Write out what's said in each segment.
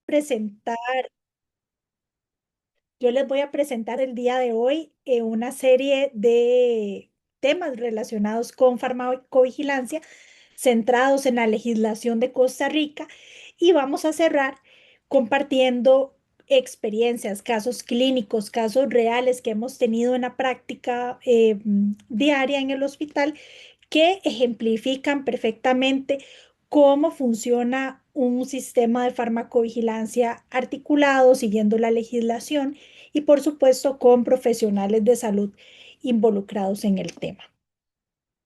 Presentar, yo les voy a presentar el día de hoy una serie de temas relacionados con farmacovigilancia centrados en la legislación de Costa Rica y vamos a cerrar compartiendo experiencias, casos clínicos, casos reales que hemos tenido en la práctica diaria en el hospital que ejemplifican perfectamente cómo funciona un sistema de farmacovigilancia articulado siguiendo la legislación y por supuesto con profesionales de salud involucrados en el tema.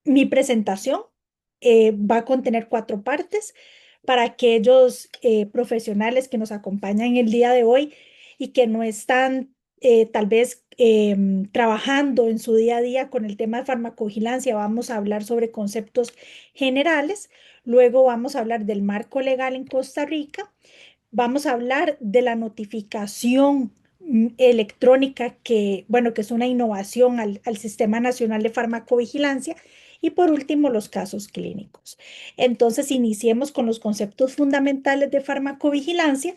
Mi presentación va a contener cuatro partes para aquellos profesionales que nos acompañan el día de hoy y que no están tal vez trabajando en su día a día con el tema de farmacovigilancia. Vamos a hablar sobre conceptos generales, luego vamos a hablar del marco legal en Costa Rica. Vamos a hablar de la notificación electrónica que, bueno, que es una innovación al Sistema Nacional de Farmacovigilancia. Y por último, los casos clínicos. Entonces, iniciemos con los conceptos fundamentales de farmacovigilancia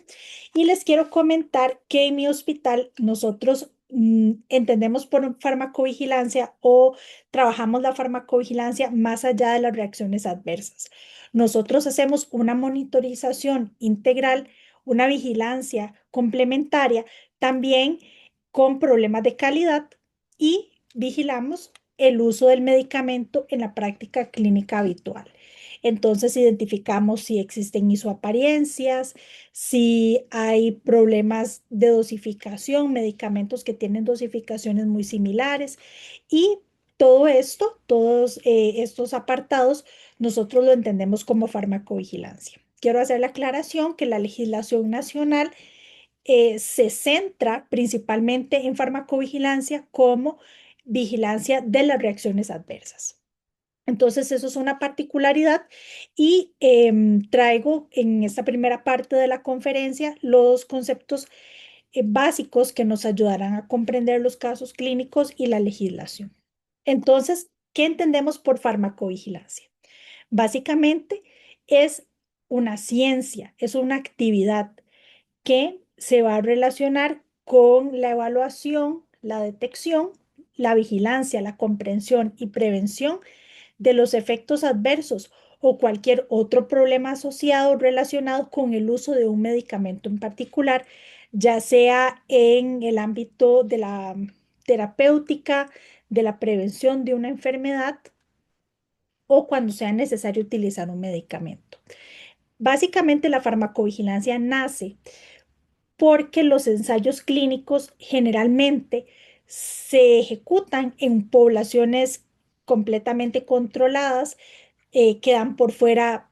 y les quiero comentar que en mi hospital nosotros entendemos por farmacovigilancia o trabajamos la farmacovigilancia más allá de las reacciones adversas. Nosotros hacemos una monitorización integral, una vigilancia complementaria, también con problemas de calidad y vigilamos el uso del medicamento en la práctica clínica habitual. Entonces identificamos si existen isoapariencias, si hay problemas de dosificación, medicamentos que tienen dosificaciones muy similares y todo esto, todos estos apartados, nosotros lo entendemos como farmacovigilancia. Quiero hacer la aclaración que la legislación nacional se centra principalmente en farmacovigilancia como vigilancia de las reacciones adversas. Entonces, eso es una particularidad y traigo en esta primera parte de la conferencia los conceptos básicos que nos ayudarán a comprender los casos clínicos y la legislación. Entonces, ¿qué entendemos por farmacovigilancia? Básicamente es una ciencia, es una actividad que se va a relacionar con la evaluación, la detección, la vigilancia, la comprensión y prevención de los efectos adversos o cualquier otro problema asociado relacionado con el uso de un medicamento en particular, ya sea en el ámbito de la terapéutica, de la prevención de una enfermedad o cuando sea necesario utilizar un medicamento. Básicamente la farmacovigilancia nace porque los ensayos clínicos generalmente se ejecutan en poblaciones completamente controladas, quedan por fuera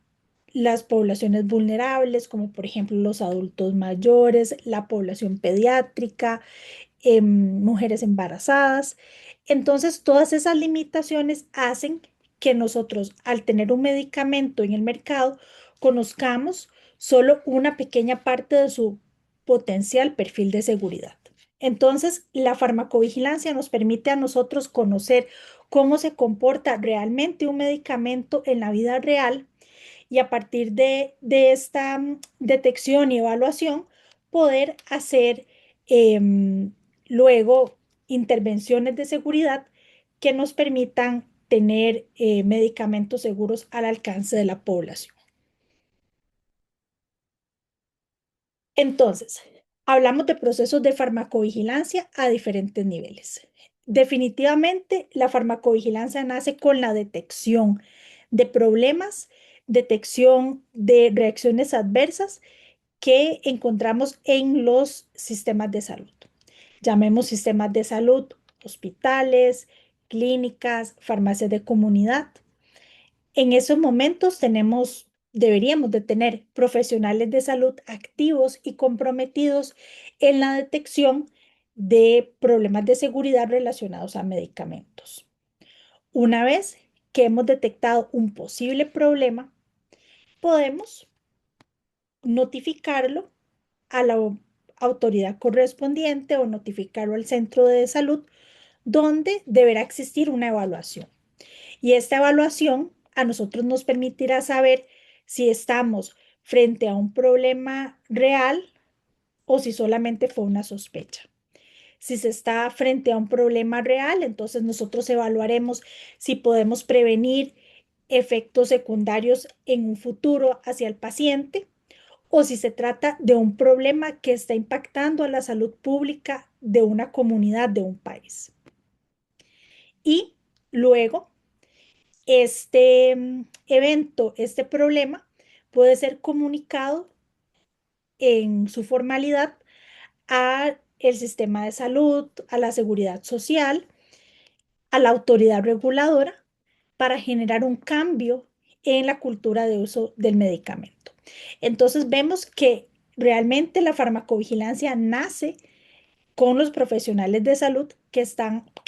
las poblaciones vulnerables, como por ejemplo los adultos mayores, la población pediátrica, mujeres embarazadas. Entonces, todas esas limitaciones hacen que nosotros, al tener un medicamento en el mercado, conozcamos solo una pequeña parte de su potencial perfil de seguridad. Entonces, la farmacovigilancia nos permite a nosotros conocer cómo se comporta realmente un medicamento en la vida real y a partir de esta detección y evaluación poder hacer luego intervenciones de seguridad que nos permitan tener medicamentos seguros al alcance de la población. Entonces, hablamos de procesos de farmacovigilancia a diferentes niveles. Definitivamente, la farmacovigilancia nace con la detección de problemas, detección de reacciones adversas que encontramos en los sistemas de salud. Llamemos sistemas de salud, hospitales, clínicas, farmacias de comunidad. En esos momentos deberíamos de tener profesionales de salud activos y comprometidos en la detección de problemas de seguridad relacionados a medicamentos. Una vez que hemos detectado un posible problema, podemos notificarlo a la autoridad correspondiente o notificarlo al centro de salud, donde deberá existir una evaluación. Y esta evaluación a nosotros nos permitirá saber si estamos frente a un problema real o si solamente fue una sospecha. Si se está frente a un problema real, entonces nosotros evaluaremos si podemos prevenir efectos secundarios en un futuro hacia el paciente o si se trata de un problema que está impactando a la salud pública de una comunidad, de un país. Y luego, este evento, este problema puede ser comunicado en su formalidad a el sistema de salud, a la seguridad social, a la autoridad reguladora para generar un cambio en la cultura de uso del medicamento. Entonces vemos que realmente la farmacovigilancia nace con los profesionales de salud que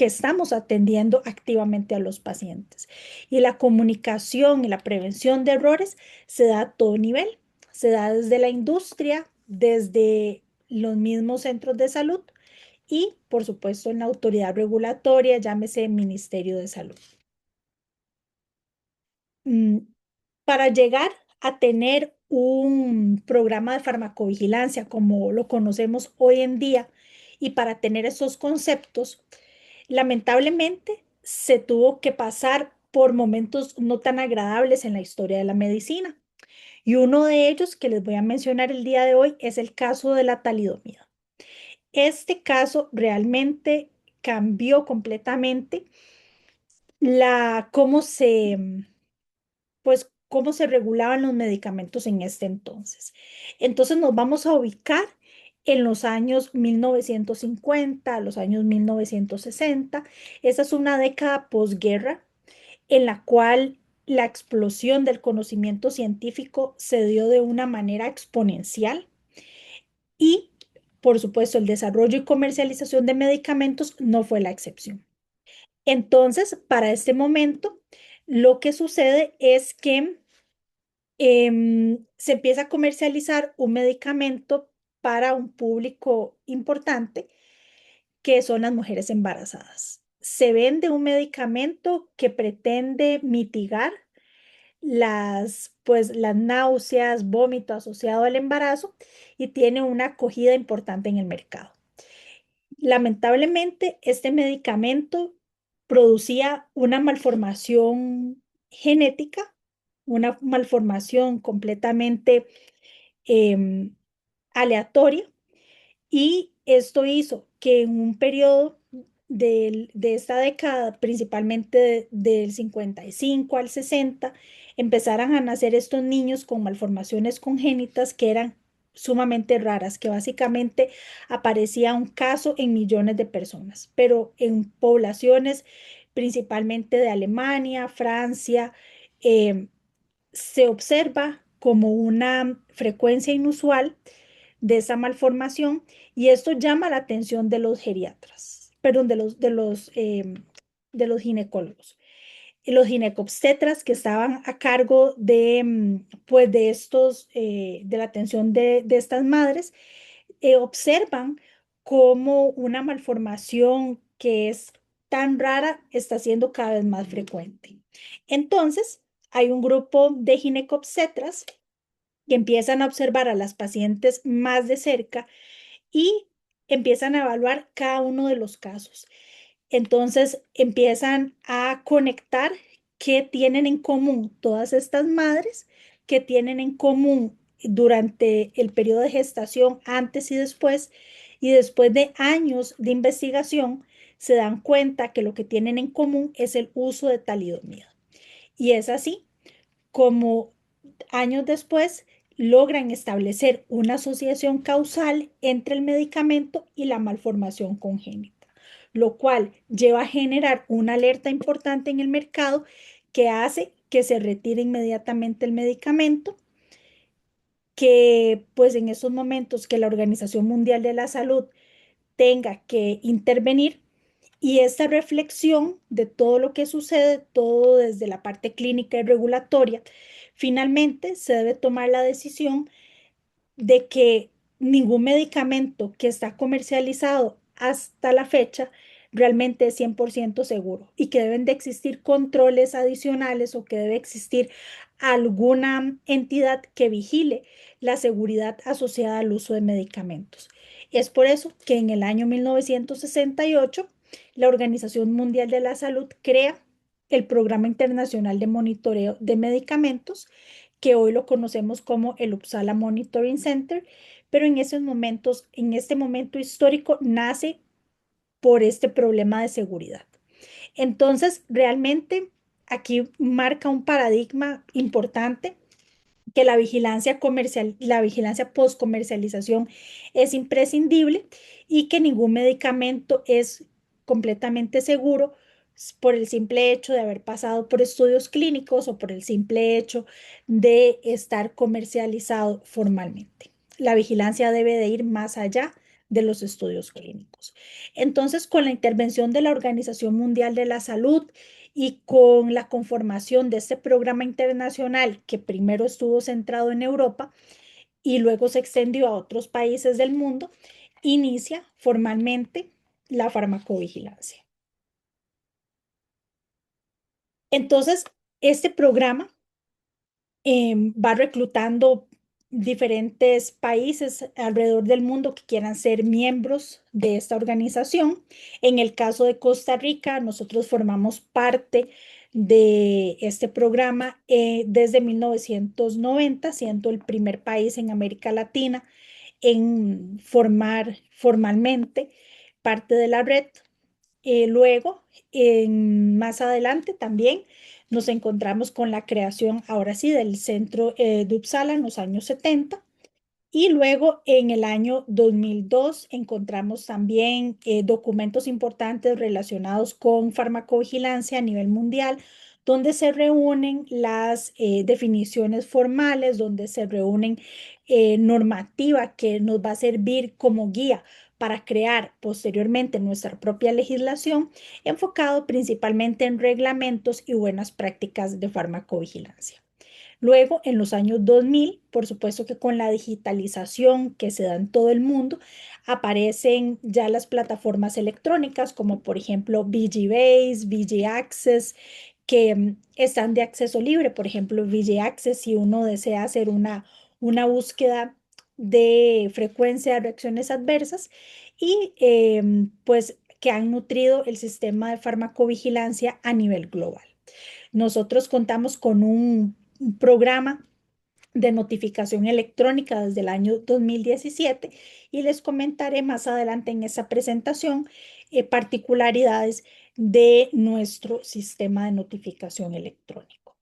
estamos atendiendo activamente a los pacientes. Y la comunicación y la prevención de errores se da a todo nivel. Se da desde la industria, desde los mismos centros de salud y, por supuesto, en la autoridad regulatoria, llámese Ministerio de Salud. Mm, Para llegar a tener un programa de farmacovigilancia como lo conocemos hoy en día y para tener esos conceptos, lamentablemente se tuvo que pasar por momentos no tan agradables en la historia de la medicina. Y uno de ellos que les voy a mencionar el día de hoy es el caso de la talidomida. Este caso realmente cambió completamente cómo pues, cómo se regulaban los medicamentos en este entonces. Entonces nos vamos a ubicar en los años 1950, los años 1960. Esa es una década posguerra en la cual la explosión del conocimiento científico se dio de una manera exponencial y, por supuesto, el desarrollo y comercialización de medicamentos no fue la excepción. Entonces, para este momento, lo que sucede es que se empieza a comercializar un medicamento para un público importante, que son las mujeres embarazadas. Se vende un medicamento que pretende mitigar las náuseas, vómito asociado al embarazo y tiene una acogida importante en el mercado. Lamentablemente, este medicamento producía una malformación genética, una malformación completamente em, aleatoria, y esto hizo que en un periodo de esta década, principalmente del 55 al 60, empezaran a nacer estos niños con malformaciones congénitas que eran sumamente raras, que básicamente aparecía un caso en millones de personas, pero en poblaciones principalmente de Alemania, Francia, em, se observa como una frecuencia inusual de esa malformación y esto llama la atención de los geriatras, perdón, de los ginecólogos. Y los ginecobstetras que estaban a cargo pues de de la atención de estas madres, observan cómo una malformación que es tan rara está siendo cada vez más frecuente. Entonces, hay un grupo de ginecobstetras que empiezan a observar a las pacientes más de cerca y empiezan a evaluar cada uno de los casos. Entonces empiezan a conectar qué tienen en común todas estas madres, qué tienen en común durante el periodo de gestación, antes y después de años de investigación, se dan cuenta que lo que tienen en común es el uso de talidomida. Y es así como años después logran establecer una asociación causal entre el medicamento y la malformación congénita, lo cual lleva a generar una alerta importante en el mercado que hace que se retire inmediatamente el medicamento, que pues en esos momentos que la Organización Mundial de la Salud tenga que intervenir. Y esta reflexión de todo lo que sucede, todo desde la parte clínica y regulatoria, finalmente se debe tomar la decisión de que ningún medicamento que está comercializado hasta la fecha realmente es 100% seguro y que deben de existir controles adicionales o que debe existir alguna entidad que vigile la seguridad asociada al uso de medicamentos. Es por eso que en el año 1968 la Organización Mundial de la Salud crea el Programa Internacional de Monitoreo de Medicamentos, que hoy lo conocemos como el Uppsala Monitoring Center, pero en esos momentos, en este momento histórico, nace por este problema de seguridad. Entonces, realmente aquí marca un paradigma importante que la vigilancia comercial, la vigilancia post comercialización es imprescindible y que ningún medicamento es completamente seguro por el simple hecho de haber pasado por estudios clínicos o por el simple hecho de estar comercializado formalmente. La vigilancia debe de ir más allá de los estudios clínicos. Entonces, con la intervención de la Organización Mundial de la Salud y con la conformación de este programa internacional que primero estuvo centrado en Europa y luego se extendió a otros países del mundo, inicia formalmente la farmacovigilancia. Entonces, este programa va reclutando diferentes países alrededor del mundo que quieran ser miembros de esta organización. En el caso de Costa Rica, nosotros formamos parte de este programa desde 1990, siendo el primer país en América Latina en formar formalmente parte de la red. Luego, más adelante también nos encontramos con la creación, ahora sí, del centro de Uppsala en los años 70. Y luego en el año 2002 encontramos también documentos importantes relacionados con farmacovigilancia a nivel mundial, donde se reúnen las definiciones formales, donde se reúnen normativa que nos va a servir como guía para crear posteriormente nuestra propia legislación, enfocado principalmente en reglamentos y buenas prácticas de farmacovigilancia. Luego, en los años 2000, por supuesto que con la digitalización que se da en todo el mundo, aparecen ya las plataformas electrónicas como por ejemplo VG Base, VG Access, que están de acceso libre. Por ejemplo, VG Access, si uno desea hacer una búsqueda de frecuencia de reacciones adversas y pues que han nutrido el sistema de farmacovigilancia a nivel global. Nosotros contamos con un programa de notificación electrónica desde el año 2017 y les comentaré más adelante en esa presentación particularidades de nuestro sistema de notificación electrónico.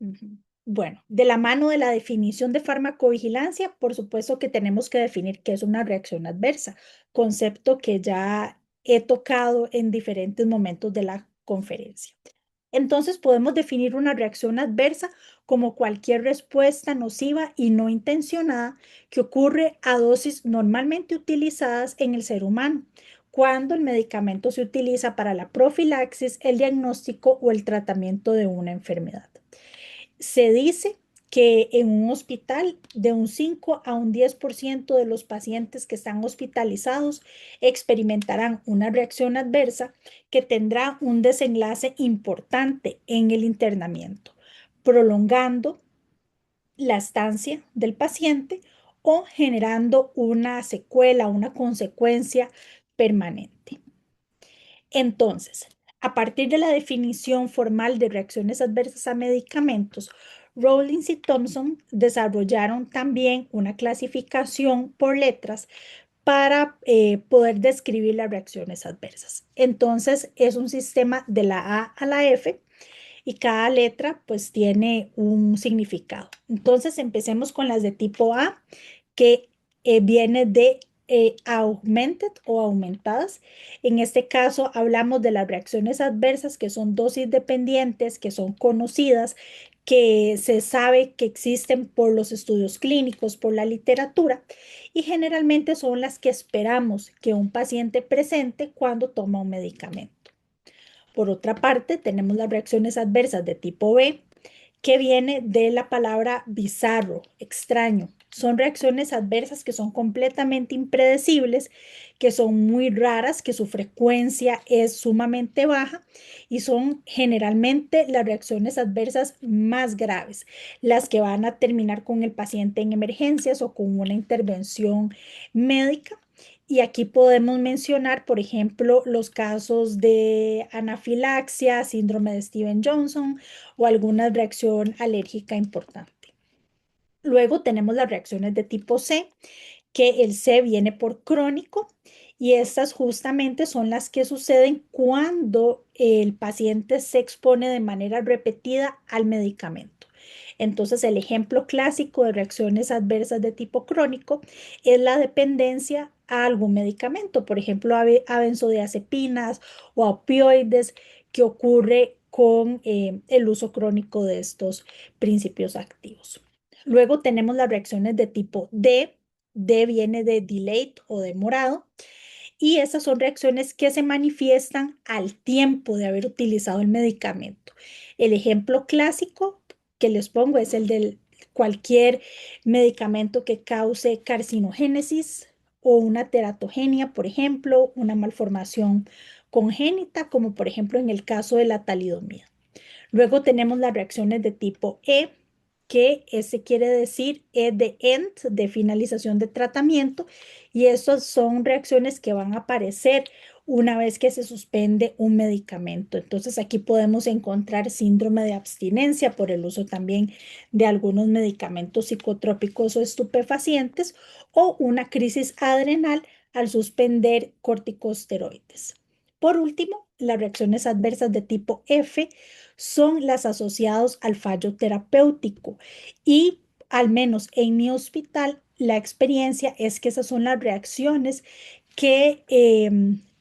Ujú. Bueno, de la mano de la definición de farmacovigilancia, por supuesto que tenemos que definir qué es una reacción adversa, concepto que ya he tocado en diferentes momentos de la conferencia. Entonces podemos definir una reacción adversa como cualquier respuesta nociva y no intencionada que ocurre a dosis normalmente utilizadas en el ser humano, cuando el medicamento se utiliza para la profilaxis, el diagnóstico o el tratamiento de una enfermedad. Se dice que en un hospital de un 5 a un 10% de los pacientes que están hospitalizados experimentarán una reacción adversa que tendrá un desenlace importante en el internamiento, prolongando la estancia del paciente o generando una secuela, una consecuencia permanente. Entonces, a partir de la definición formal de reacciones adversas a medicamentos, Rawlings y Thompson desarrollaron también una clasificación por letras para poder describir las reacciones adversas. Entonces, es un sistema de la A a la F y cada letra pues tiene un significado. Entonces, empecemos con las de tipo A, que viene de augmented o aumentadas. En este caso hablamos de las reacciones adversas que son dosis dependientes, que son conocidas, que se sabe que existen por los estudios clínicos, por la literatura, y generalmente son las que esperamos que un paciente presente cuando toma un medicamento. Por otra parte, tenemos las reacciones adversas de tipo B, que viene de la palabra bizarro, extraño. son reacciones adversas que son completamente impredecibles, que son muy raras, que su frecuencia es sumamente baja y son generalmente las reacciones adversas más graves, las que van a terminar con el paciente en emergencias o con una intervención médica. Y aquí podemos mencionar, por ejemplo, los casos de anafilaxia, síndrome de Steven-Johnson o alguna reacción alérgica importante. Luego tenemos las reacciones de tipo C, que el C viene por crónico y estas justamente son las que suceden cuando el paciente se expone de manera repetida al medicamento. Entonces, el ejemplo clásico de reacciones adversas de tipo crónico es la dependencia a algún medicamento, por ejemplo, a benzodiazepinas o a opioides, que ocurre con el uso crónico de estos principios activos. Luego tenemos las reacciones de tipo D. D viene de delayed o demorado. Y esas son reacciones que se manifiestan al tiempo de haber utilizado el medicamento. El ejemplo clásico que les pongo es el de cualquier medicamento que cause carcinogénesis o una teratogenia, por ejemplo, una malformación congénita, como por ejemplo en el caso de la talidomida. Luego tenemos las reacciones de tipo E, que ese quiere decir E de end, de finalización de tratamiento, y estas son reacciones que van a aparecer una vez que se suspende un medicamento. Entonces aquí podemos encontrar síndrome de abstinencia por el uso también de algunos medicamentos psicotrópicos o estupefacientes o una crisis adrenal al suspender corticosteroides. Por último, las reacciones adversas de tipo F son las asociadas al fallo terapéutico y al menos en mi hospital la experiencia es que esas son las reacciones que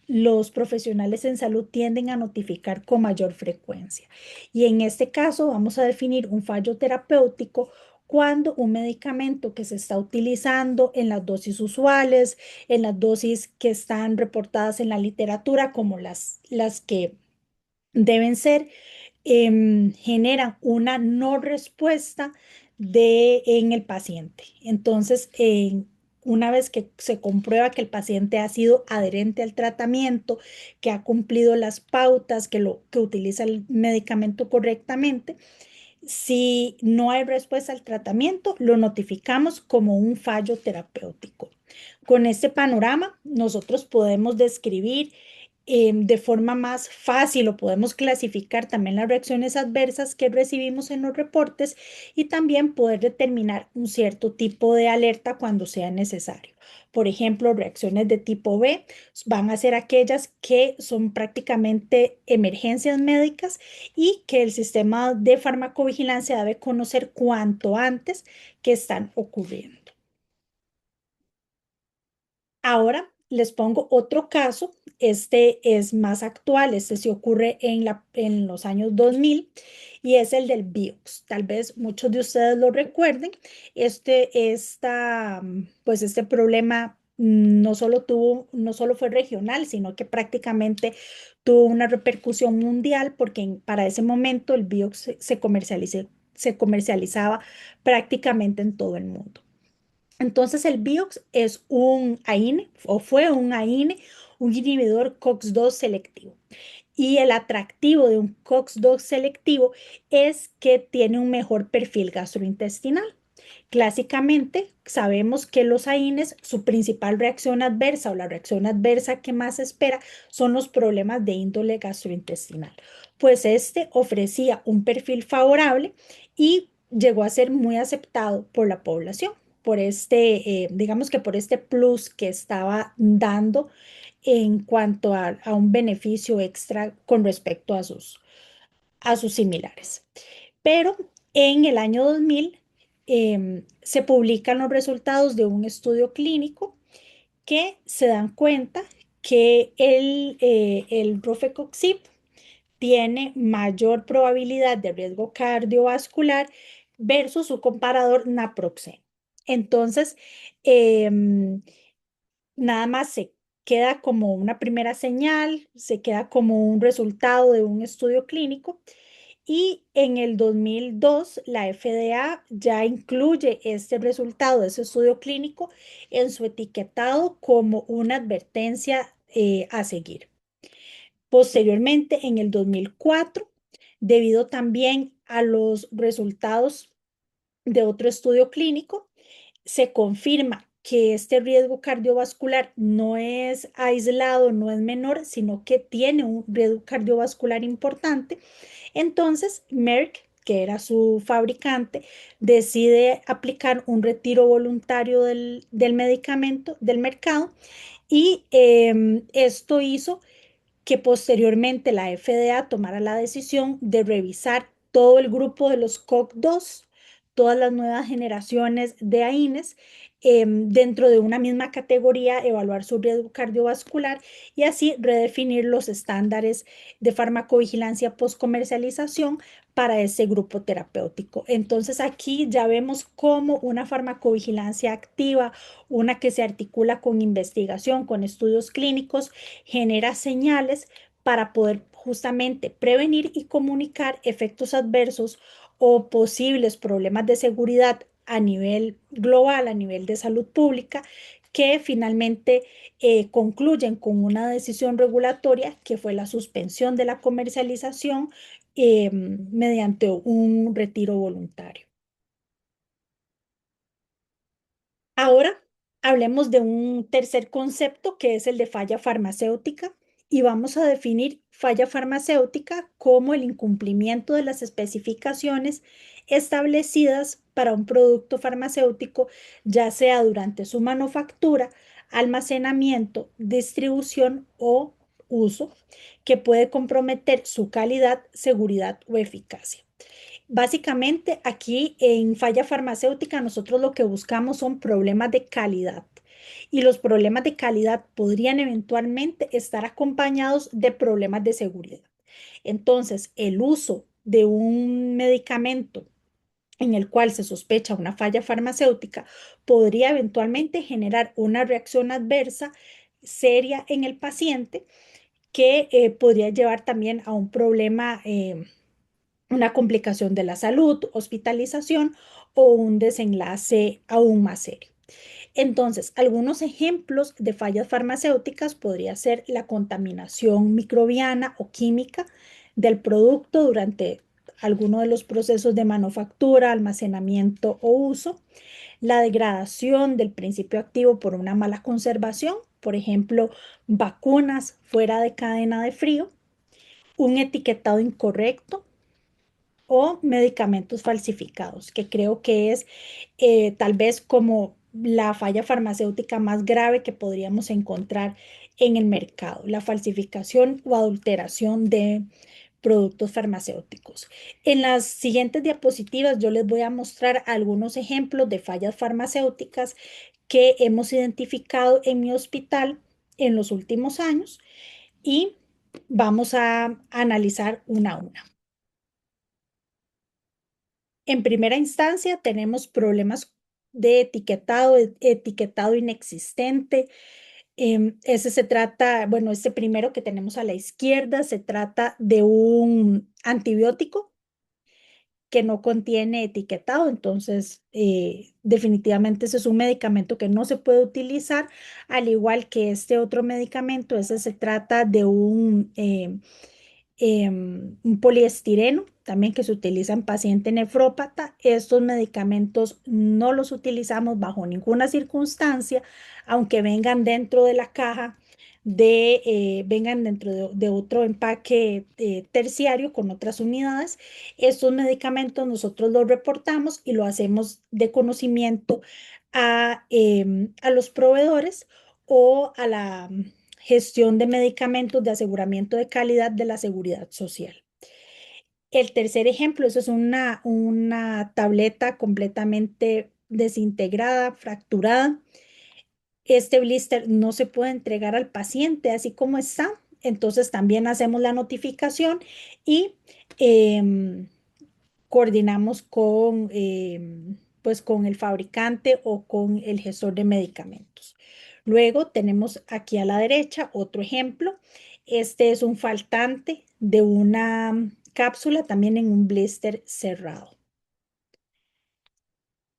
los profesionales en salud tienden a notificar con mayor frecuencia. Y en este caso vamos a definir un fallo terapéutico cuando un medicamento que se está utilizando en las dosis usuales, en las dosis que están reportadas en la literatura como las que deben ser, generan una no respuesta en el paciente. Entonces, una vez que se comprueba que el paciente ha sido adherente al tratamiento, que ha cumplido las pautas, que utiliza el medicamento correctamente, si no hay respuesta al tratamiento, lo notificamos como un fallo terapéutico. Con este panorama, nosotros podemos describir de forma más fácil o podemos clasificar también las reacciones adversas que recibimos en los reportes y también poder determinar un cierto tipo de alerta cuando sea necesario. Por ejemplo, reacciones de tipo B van a ser aquellas que son prácticamente emergencias médicas y que el sistema de farmacovigilancia debe conocer cuanto antes que están ocurriendo. Ahora les pongo otro caso. Este es más actual, este se ocurre en los años 2000 y es el del Vioxx. Tal vez muchos de ustedes lo recuerden. Pues este problema no solo fue regional, sino que prácticamente tuvo una repercusión mundial porque para ese momento el Vioxx se comercializaba prácticamente en todo el mundo. Entonces el Vioxx es un AINE o fue un AINE, un inhibidor COX-2 selectivo. Y el atractivo de un COX-2 selectivo es que tiene un mejor perfil gastrointestinal. Clásicamente, sabemos que los AINES, su principal reacción adversa o la reacción adversa que más se espera son los problemas de índole gastrointestinal. Pues este ofrecía un perfil favorable y llegó a ser muy aceptado por la población, digamos que por este plus que estaba dando en cuanto a un beneficio extra con respecto a sus similares. Pero en el año 2000 se publican los resultados de un estudio clínico que se dan cuenta que el rofecoxib tiene mayor probabilidad de riesgo cardiovascular versus su comparador naproxeno. Entonces, em, nada más se queda como una primera señal, se queda como un resultado de un estudio clínico Y en el 2002, la FDA ya incluye este resultado de ese estudio clínico en su etiquetado como una advertencia a seguir. Posteriormente, en el 2004, debido también a los resultados de otro estudio clínico, se confirma que este riesgo cardiovascular no es aislado, no es menor, sino que tiene un riesgo cardiovascular importante. Entonces, Merck, que era su fabricante, decide aplicar un retiro voluntario del medicamento del mercado y esto hizo que posteriormente la FDA tomara la decisión de revisar todo el grupo de los COC2, todas las nuevas generaciones de AINES, dentro de una misma categoría, evaluar su riesgo cardiovascular y así redefinir los estándares de farmacovigilancia post-comercialización para ese grupo terapéutico. Entonces aquí ya vemos cómo una farmacovigilancia activa, una que se articula con investigación, con estudios clínicos, genera señales para poder justamente prevenir y comunicar efectos adversos o posibles problemas de seguridad a nivel global, a nivel de salud pública, que finalmente concluyen con una decisión regulatoria que fue la suspensión de la comercialización mediante un retiro voluntario. Ahora hablemos de un tercer concepto que es el de falla farmacéutica y vamos a definir falla farmacéutica como el incumplimiento de las especificaciones establecidas para un producto farmacéutico, ya sea durante su manufactura, almacenamiento, distribución o uso, que puede comprometer su calidad, seguridad o eficacia. Básicamente, aquí en falla farmacéutica nosotros lo que buscamos son problemas de calidad y los problemas de calidad podrían eventualmente estar acompañados de problemas de seguridad. Entonces, el uso de un medicamento en el cual se sospecha una falla farmacéutica podría eventualmente generar una reacción adversa seria en el paciente que podría llevar también a un problema una complicación de la salud, hospitalización o un desenlace aún más serio. Entonces, algunos ejemplos de fallas farmacéuticas podría ser la contaminación microbiana o química del producto durante alguno de los procesos de manufactura, almacenamiento o uso, la degradación del principio activo por una mala conservación, por ejemplo, vacunas fuera de cadena de frío, un etiquetado incorrecto o medicamentos falsificados, que creo que es tal vez como la falla farmacéutica más grave que podríamos encontrar en el mercado, la falsificación o adulteración de productos farmacéuticos. En las siguientes diapositivas yo les voy a mostrar algunos ejemplos de fallas farmacéuticas que hemos identificado en mi hospital en los últimos años y vamos a analizar una a una. En primera instancia, tenemos problemas de etiquetado, etiquetado inexistente. Ese se trata, bueno, este primero que tenemos a la izquierda se trata de un antibiótico que no contiene etiquetado, entonces definitivamente ese es un medicamento que no se puede utilizar, al igual que este otro medicamento, ese se trata de un poliestireno, también que se utiliza en paciente nefrópata. Estos medicamentos no los utilizamos bajo ninguna circunstancia, aunque vengan dentro de la caja vengan dentro de otro empaque terciario con otras unidades. Estos medicamentos nosotros los reportamos y lo hacemos de conocimiento a los proveedores o a la gestión de medicamentos de aseguramiento de calidad de la seguridad social. El tercer ejemplo, eso es una tableta completamente desintegrada, fracturada. Este blister no se puede entregar al paciente así como está. Entonces también hacemos la notificación y em, coordinamos pues con el fabricante o con el gestor de medicamentos. Luego tenemos aquí a la derecha otro ejemplo. Este es un faltante de una cápsula, también en un blister cerrado.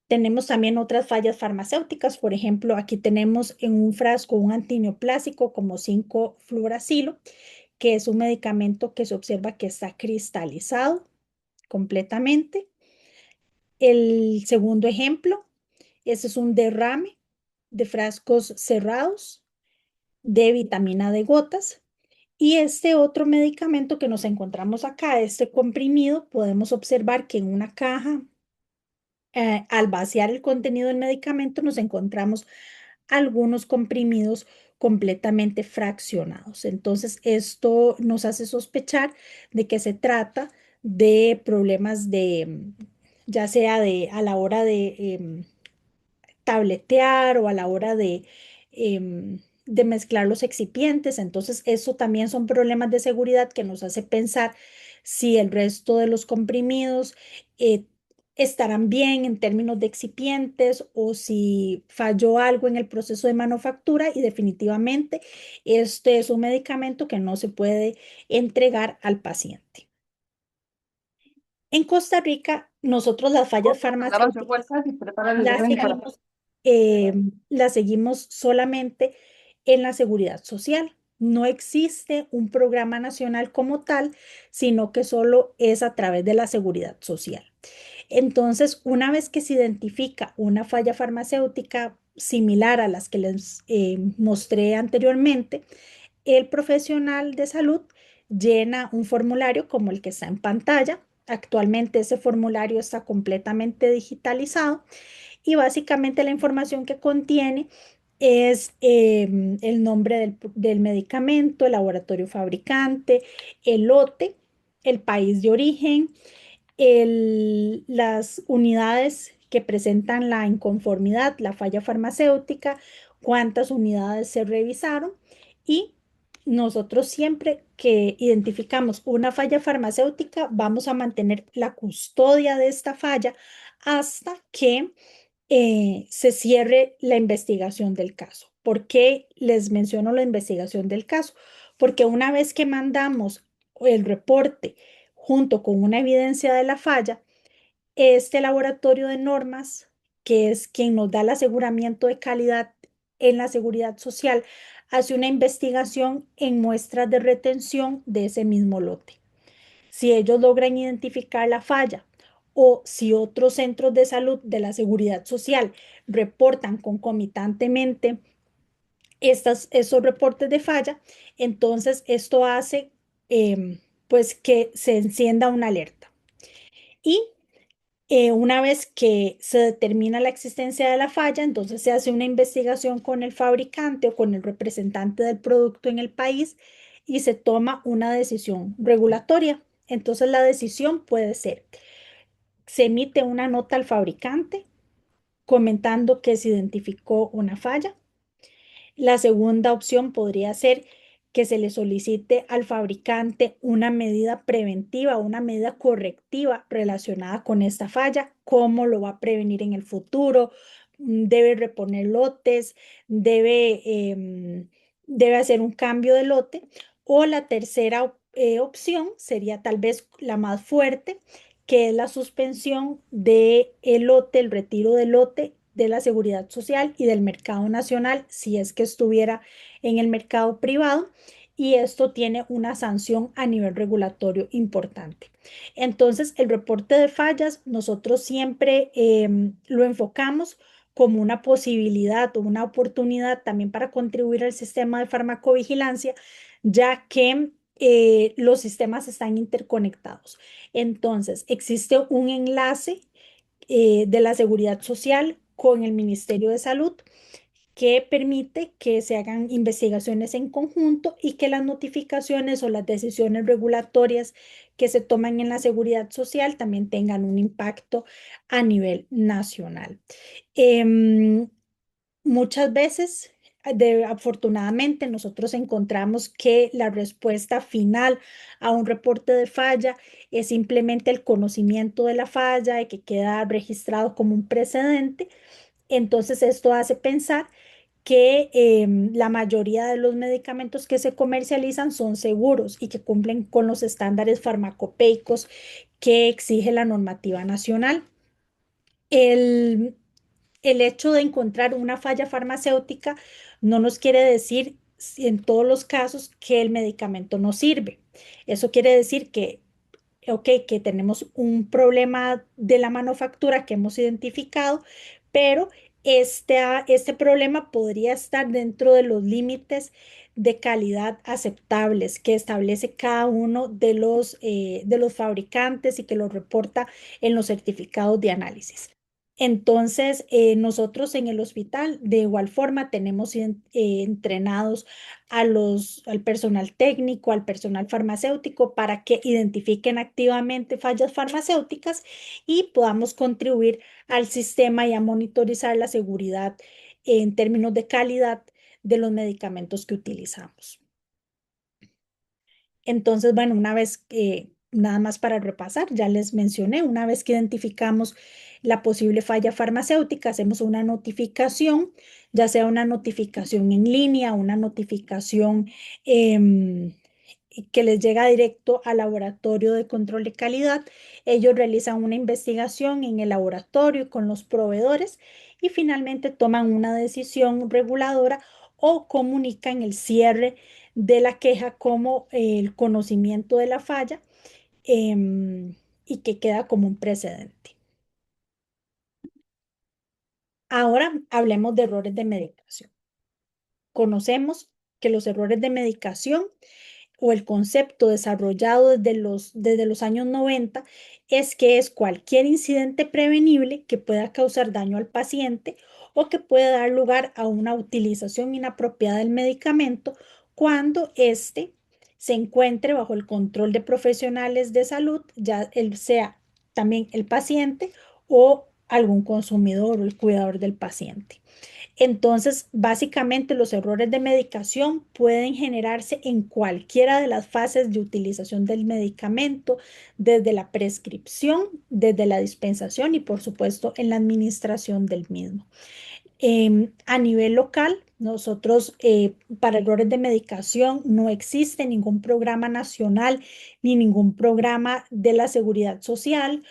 Tenemos también otras fallas farmacéuticas. Por ejemplo, aquí tenemos en un frasco un antineoplásico como 5-fluoracilo, que es un medicamento que se observa que está cristalizado completamente. El segundo ejemplo, ese es un derrame de frascos cerrados de vitamina de gotas. Y este otro medicamento que nos encontramos acá, este comprimido, podemos observar que en una caja, al vaciar el contenido del medicamento, nos encontramos algunos comprimidos completamente fraccionados. Entonces, esto nos hace sospechar de que se trata de problemas de, ya sea de a la hora de tabletear o a la hora de mezclar los excipientes. Entonces, eso también son problemas de seguridad que nos hace pensar si el resto de los comprimidos eh, estarán bien en términos de excipientes o si falló algo en el proceso de manufactura, y definitivamente este es un medicamento que no se puede entregar al paciente. En Costa Rica, nosotros las fallas Lavarse farmacéuticas fuerzas y preparar el las terreno para... seguimos, eh, las seguimos solamente en la seguridad social. No existe un programa nacional como tal, sino que solo es a través de la seguridad social. Entonces, una vez que se identifica una falla farmacéutica similar a las que les mostré anteriormente, el profesional de salud llena un formulario como el que está en pantalla. Actualmente ese formulario está completamente digitalizado y básicamente la información que contiene es el nombre del medicamento, el laboratorio fabricante, el lote, el país de origen, las unidades que presentan la inconformidad, la falla farmacéutica, cuántas unidades se revisaron, y nosotros siempre que identificamos una falla farmacéutica vamos a mantener la custodia de esta falla hasta que se cierre la investigación del caso. ¿Por qué les menciono la investigación del caso? Porque una vez que mandamos el reporte junto con una evidencia de la falla, este laboratorio de normas, que es quien nos da el aseguramiento de calidad en la seguridad social, hace una investigación en muestras de retención de ese mismo lote. Si ellos logran identificar la falla o si otros centros de salud de la seguridad social reportan concomitantemente esos reportes de falla, entonces esto hace pues que se encienda una alerta. Y una vez que se determina la existencia de la falla, entonces se hace una investigación con el fabricante o con el representante del producto en el país y se toma una decisión regulatoria. Entonces la decisión puede ser: se emite una nota al fabricante comentando que se identificó una falla. La segunda opción podría ser que se le solicite al fabricante una medida preventiva, una medida correctiva relacionada con esta falla, cómo lo va a prevenir en el futuro, debe reponer lotes, debe hacer un cambio de lote. O la tercera opción sería tal vez la más fuerte, que es la suspensión del lote, el retiro del lote de la seguridad social y del mercado nacional, si es que estuviera en el mercado privado, y esto tiene una sanción a nivel regulatorio importante. Entonces, el reporte de fallas nosotros siempre lo enfocamos como una posibilidad o una oportunidad también para contribuir al sistema de farmacovigilancia, ya que los sistemas están interconectados. Entonces, existe un enlace de la Seguridad Social con el Ministerio de Salud que permite que se hagan investigaciones en conjunto y que las notificaciones o las decisiones regulatorias que se toman en la seguridad social también tengan un impacto a nivel nacional. Em, Muchas veces, afortunadamente, nosotros encontramos que la respuesta final a un reporte de falla es simplemente el conocimiento de la falla y que queda registrado como un precedente. Entonces, esto hace pensar que la mayoría de los medicamentos que se comercializan son seguros y que cumplen con los estándares farmacopeicos que exige la normativa nacional. El, el hecho de encontrar una falla farmacéutica no nos quiere decir en todos los casos que el medicamento no sirve. Eso quiere decir que ok, que tenemos un problema de la manufactura que hemos identificado, pero este problema podría estar dentro de los límites de calidad aceptables que establece cada uno de los fabricantes y que lo reporta en los certificados de análisis. Entonces, nosotros en el hospital de igual forma tenemos entrenados al personal técnico, al personal farmacéutico, para que identifiquen activamente fallas farmacéuticas y podamos contribuir al sistema y a monitorizar la seguridad en términos de calidad de los medicamentos que utilizamos. Entonces, bueno, una vez que, nada más para repasar, ya les mencioné, una vez que identificamos la posible falla farmacéutica, hacemos una notificación, ya sea una notificación en línea, una notificación em, que les llega directo al laboratorio de control de calidad. Ellos realizan una investigación en el laboratorio con los proveedores y finalmente toman una decisión reguladora o comunican el cierre de la queja como el conocimiento de la falla em, y que queda como un precedente. Ahora hablemos de errores de medicación. Conocemos que los errores de medicación o el concepto desarrollado desde los años 90 es que es cualquier incidente prevenible que pueda causar daño al paciente o que pueda dar lugar a una utilización inapropiada del medicamento cuando éste se encuentre bajo el control de profesionales de salud, ya él sea también el paciente o algún consumidor o el cuidador del paciente. Entonces, básicamente los errores de medicación pueden generarse en cualquiera de las fases de utilización del medicamento, desde la prescripción, desde la dispensación y por supuesto en la administración del mismo. A nivel local, nosotros para errores de medicación no existe ningún programa nacional ni ningún programa de la seguridad social,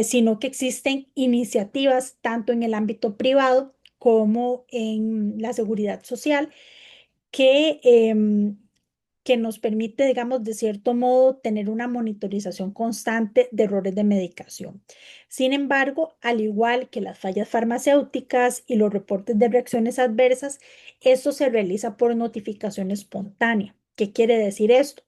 sino que existen iniciativas tanto en el ámbito privado como en la seguridad social que, que nos permite, digamos, de cierto modo, tener una monitorización constante de errores de medicación. Sin embargo, al igual que las fallas farmacéuticas y los reportes de reacciones adversas, esto se realiza por notificación espontánea. ¿Qué quiere decir esto?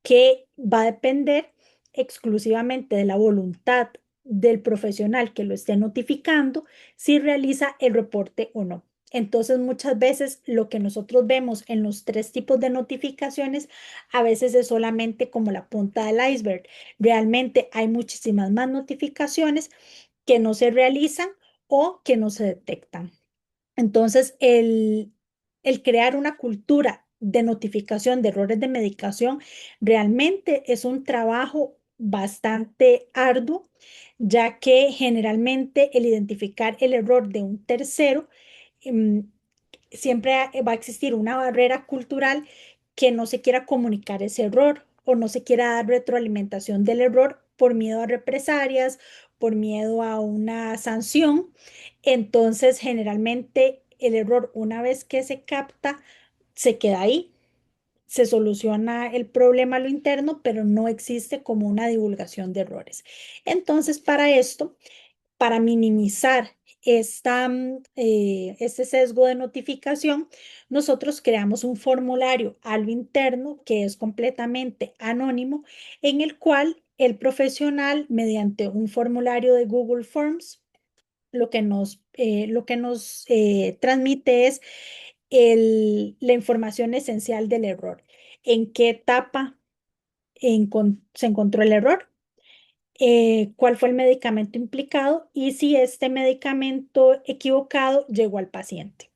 Que va a depender exclusivamente de la voluntad del profesional que lo esté notificando si realiza el reporte o no. Entonces, muchas veces lo que nosotros vemos en los tres tipos de notificaciones, a veces es solamente como la punta del iceberg. Realmente hay muchísimas más notificaciones que no se realizan o que no se detectan. Entonces, el crear una cultura de notificación de errores de medicación realmente es un trabajo bastante arduo, ya que generalmente el identificar el error de un tercero, em, siempre va a existir una barrera cultural que no se quiera comunicar ese error o no se quiera dar retroalimentación del error por miedo a represalias, por miedo a una sanción. Entonces, generalmente el error, una vez que se capta, se queda ahí, se soluciona el problema a lo interno, pero no existe como una divulgación de errores. Entonces, para esto, para minimizar este sesgo de notificación, nosotros creamos un formulario a lo interno que es completamente anónimo, en el cual el profesional, mediante un formulario de Google Forms, lo que nos transmite es la información esencial del error. ¿En qué etapa se encontró el error? Cuál fue el medicamento implicado y si este medicamento equivocado llegó al paciente.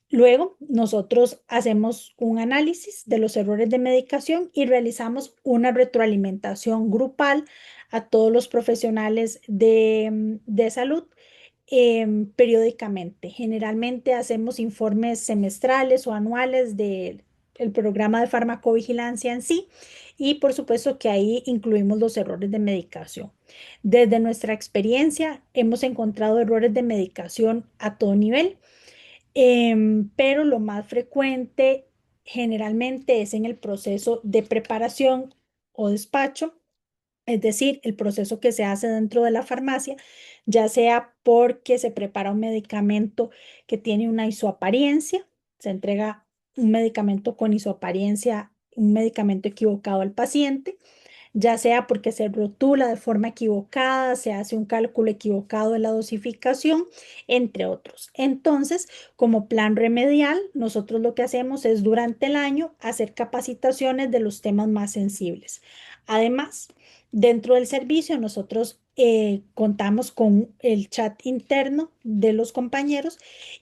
Luego, nosotros hacemos un análisis de los errores de medicación y realizamos una retroalimentación grupal a todos los profesionales de salud periódicamente. Generalmente hacemos informes semestrales o anuales del el programa de farmacovigilancia en sí y por supuesto que ahí incluimos los errores de medicación. Desde nuestra experiencia hemos encontrado errores de medicación a todo nivel, pero lo más frecuente generalmente es en el proceso de preparación o despacho, es decir, el proceso que se hace dentro de la farmacia, ya sea porque se prepara un medicamento que tiene una isoapariencia, se entrega un medicamento con isoapariencia, un medicamento equivocado al paciente, ya sea porque se rotula de forma equivocada, se hace un cálculo equivocado de la dosificación, entre otros. Entonces, como plan remedial, nosotros lo que hacemos es durante el año hacer capacitaciones de los temas más sensibles. Además, dentro del servicio, nosotros contamos con el chat interno de los compañeros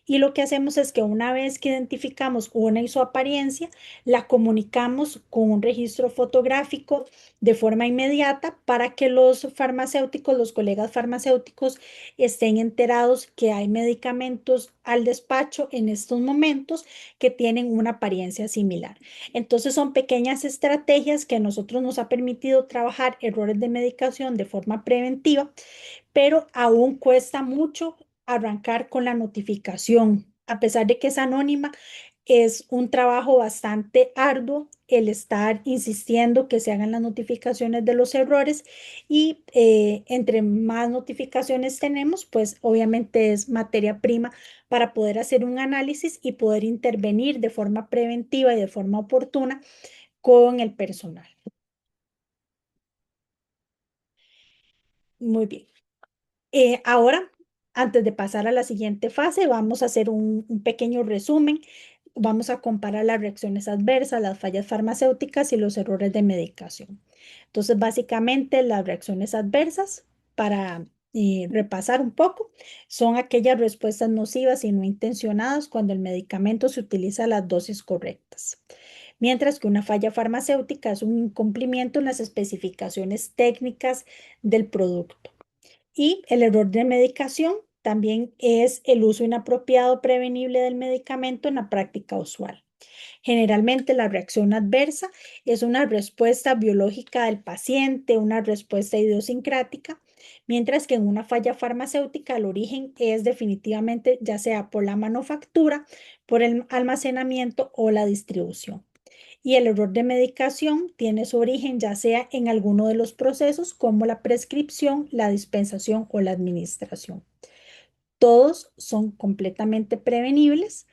y lo que hacemos es que una vez que identificamos una isoapariencia, la comunicamos con un registro fotográfico de forma inmediata para que los farmacéuticos, los colegas farmacéuticos estén enterados que hay medicamentos al despacho en estos momentos que tienen una apariencia similar. Entonces son pequeñas estrategias que a nosotros nos ha permitido trabajar errores de medicación de forma preventiva, pero aún cuesta mucho arrancar con la notificación. A pesar de que es anónima, es un trabajo bastante arduo el estar insistiendo que se hagan las notificaciones de los errores y entre más notificaciones tenemos, pues obviamente es materia prima para poder hacer un análisis y poder intervenir de forma preventiva y de forma oportuna con el personal. Muy bien. Ahora, antes de pasar a la siguiente fase, vamos a hacer un pequeño resumen. Vamos a comparar las reacciones adversas, las fallas farmacéuticas y los errores de medicación. Entonces, básicamente, las reacciones adversas, para repasar un poco, son aquellas respuestas nocivas y no intencionadas cuando el medicamento se utiliza a las dosis correctas. Mientras que una falla farmacéutica es un incumplimiento en las especificaciones técnicas del producto. Y el error de medicación también es el uso inapropiado prevenible del medicamento en la práctica usual. Generalmente la reacción adversa es una respuesta biológica del paciente, una respuesta idiosincrática, mientras que en una falla farmacéutica el origen es definitivamente ya sea por la manufactura, por el almacenamiento o la distribución. Y el error de medicación tiene su origen ya sea en alguno de los procesos como la prescripción, la dispensación o la administración. Todos son completamente prevenibles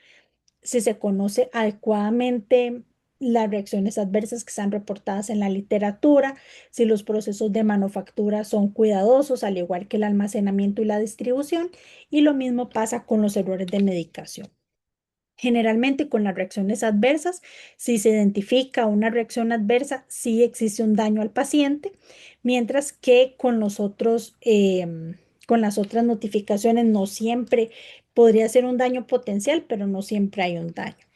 si se conoce adecuadamente las reacciones adversas que están reportadas en la literatura, si los procesos de manufactura son cuidadosos, al igual que el almacenamiento y la distribución, y lo mismo pasa con los errores de medicación. Generalmente con las reacciones adversas, si se identifica una reacción adversa, sí existe un daño al paciente, mientras que con los otros, con las otras notificaciones no siempre podría ser un daño potencial, pero no siempre hay un daño.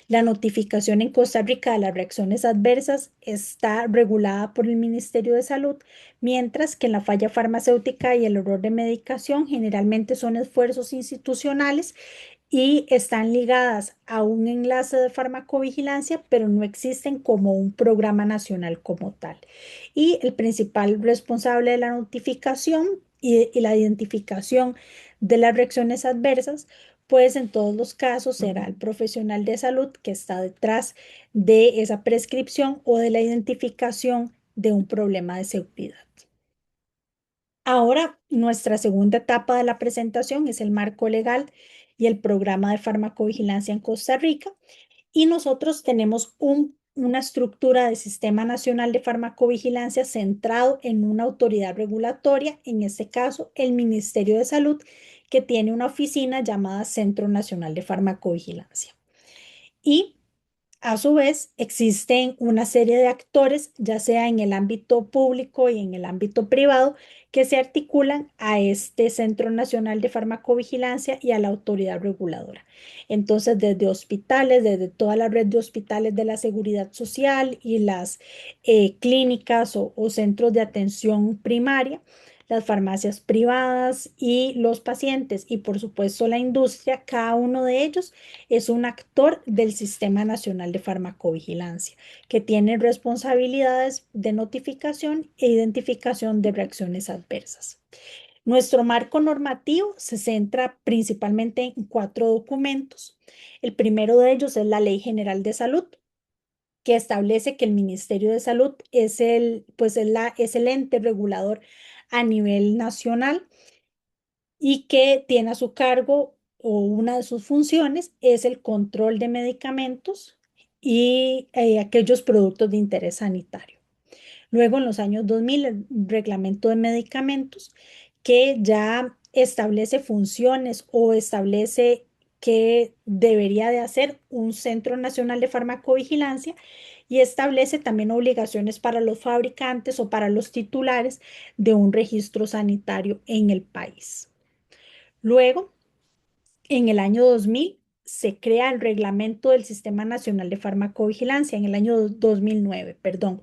La notificación en Costa Rica de las reacciones adversas está regulada por el Ministerio de Salud, mientras que en la falla farmacéutica y el error de medicación generalmente son esfuerzos institucionales y están ligadas a un enlace de farmacovigilancia, pero no existen como un programa nacional como tal. Y el principal responsable de la notificación y la identificación de las reacciones adversas, pues en todos los casos será el profesional de salud que está detrás de esa prescripción o de la identificación de un problema de seguridad. Ahora, nuestra segunda etapa de la presentación es el marco legal y el programa de farmacovigilancia en Costa Rica. Y nosotros tenemos una estructura de Sistema Nacional de Farmacovigilancia centrado en una autoridad regulatoria, en este caso el Ministerio de Salud, que tiene una oficina llamada Centro Nacional de Farmacovigilancia. Y a su vez, existen una serie de actores, ya sea en el ámbito público y en el ámbito privado, que se articulan a este Centro Nacional de Farmacovigilancia y a la autoridad reguladora. Entonces, desde hospitales, desde toda la red de hospitales de la Seguridad Social y las clínicas o centros de atención primaria, las farmacias privadas y los pacientes y por supuesto la industria, cada uno de ellos es un actor del Sistema Nacional de Farmacovigilancia que tiene responsabilidades de notificación e identificación de reacciones adversas. Nuestro marco normativo se centra principalmente en cuatro documentos. El primero de ellos es la Ley General de Salud, que establece que el Ministerio de Salud es el ente regulador a nivel nacional y que tiene a su cargo o una de sus funciones es el control de medicamentos y aquellos productos de interés sanitario. Luego, en los años 2000, el reglamento de medicamentos que ya establece funciones o establece qué debería de hacer un Centro Nacional de Farmacovigilancia y establece también obligaciones para los fabricantes o para los titulares de un registro sanitario en el país. Luego, en el año 2000, se crea el reglamento del Sistema Nacional de Farmacovigilancia, en el año 2009, perdón.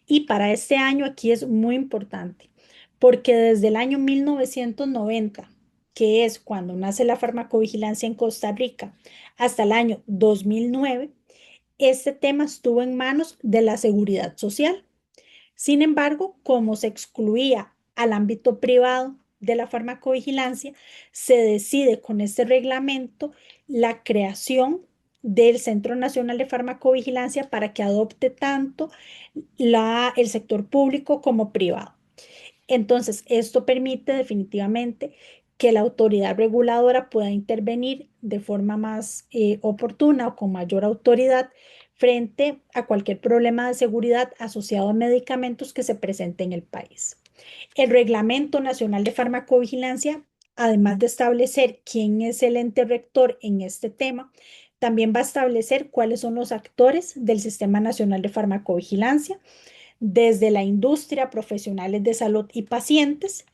Y para este año aquí es muy importante, porque desde el año 1990, que es cuando nace la farmacovigilancia en Costa Rica, hasta el año 2009, este tema estuvo en manos de la Seguridad Social. Sin embargo, como se excluía al ámbito privado de la farmacovigilancia, se decide con este reglamento la creación del Centro Nacional de Farmacovigilancia para que adopte tanto el sector público como privado. Entonces, esto permite definitivamente que la autoridad reguladora pueda intervenir de forma más oportuna o con mayor autoridad frente a cualquier problema de seguridad asociado a medicamentos que se presente en el país. El Reglamento Nacional de Farmacovigilancia, además de establecer quién es el ente rector en este tema, también va a establecer cuáles son los actores del Sistema Nacional de Farmacovigilancia, desde la industria, profesionales de salud y pacientes,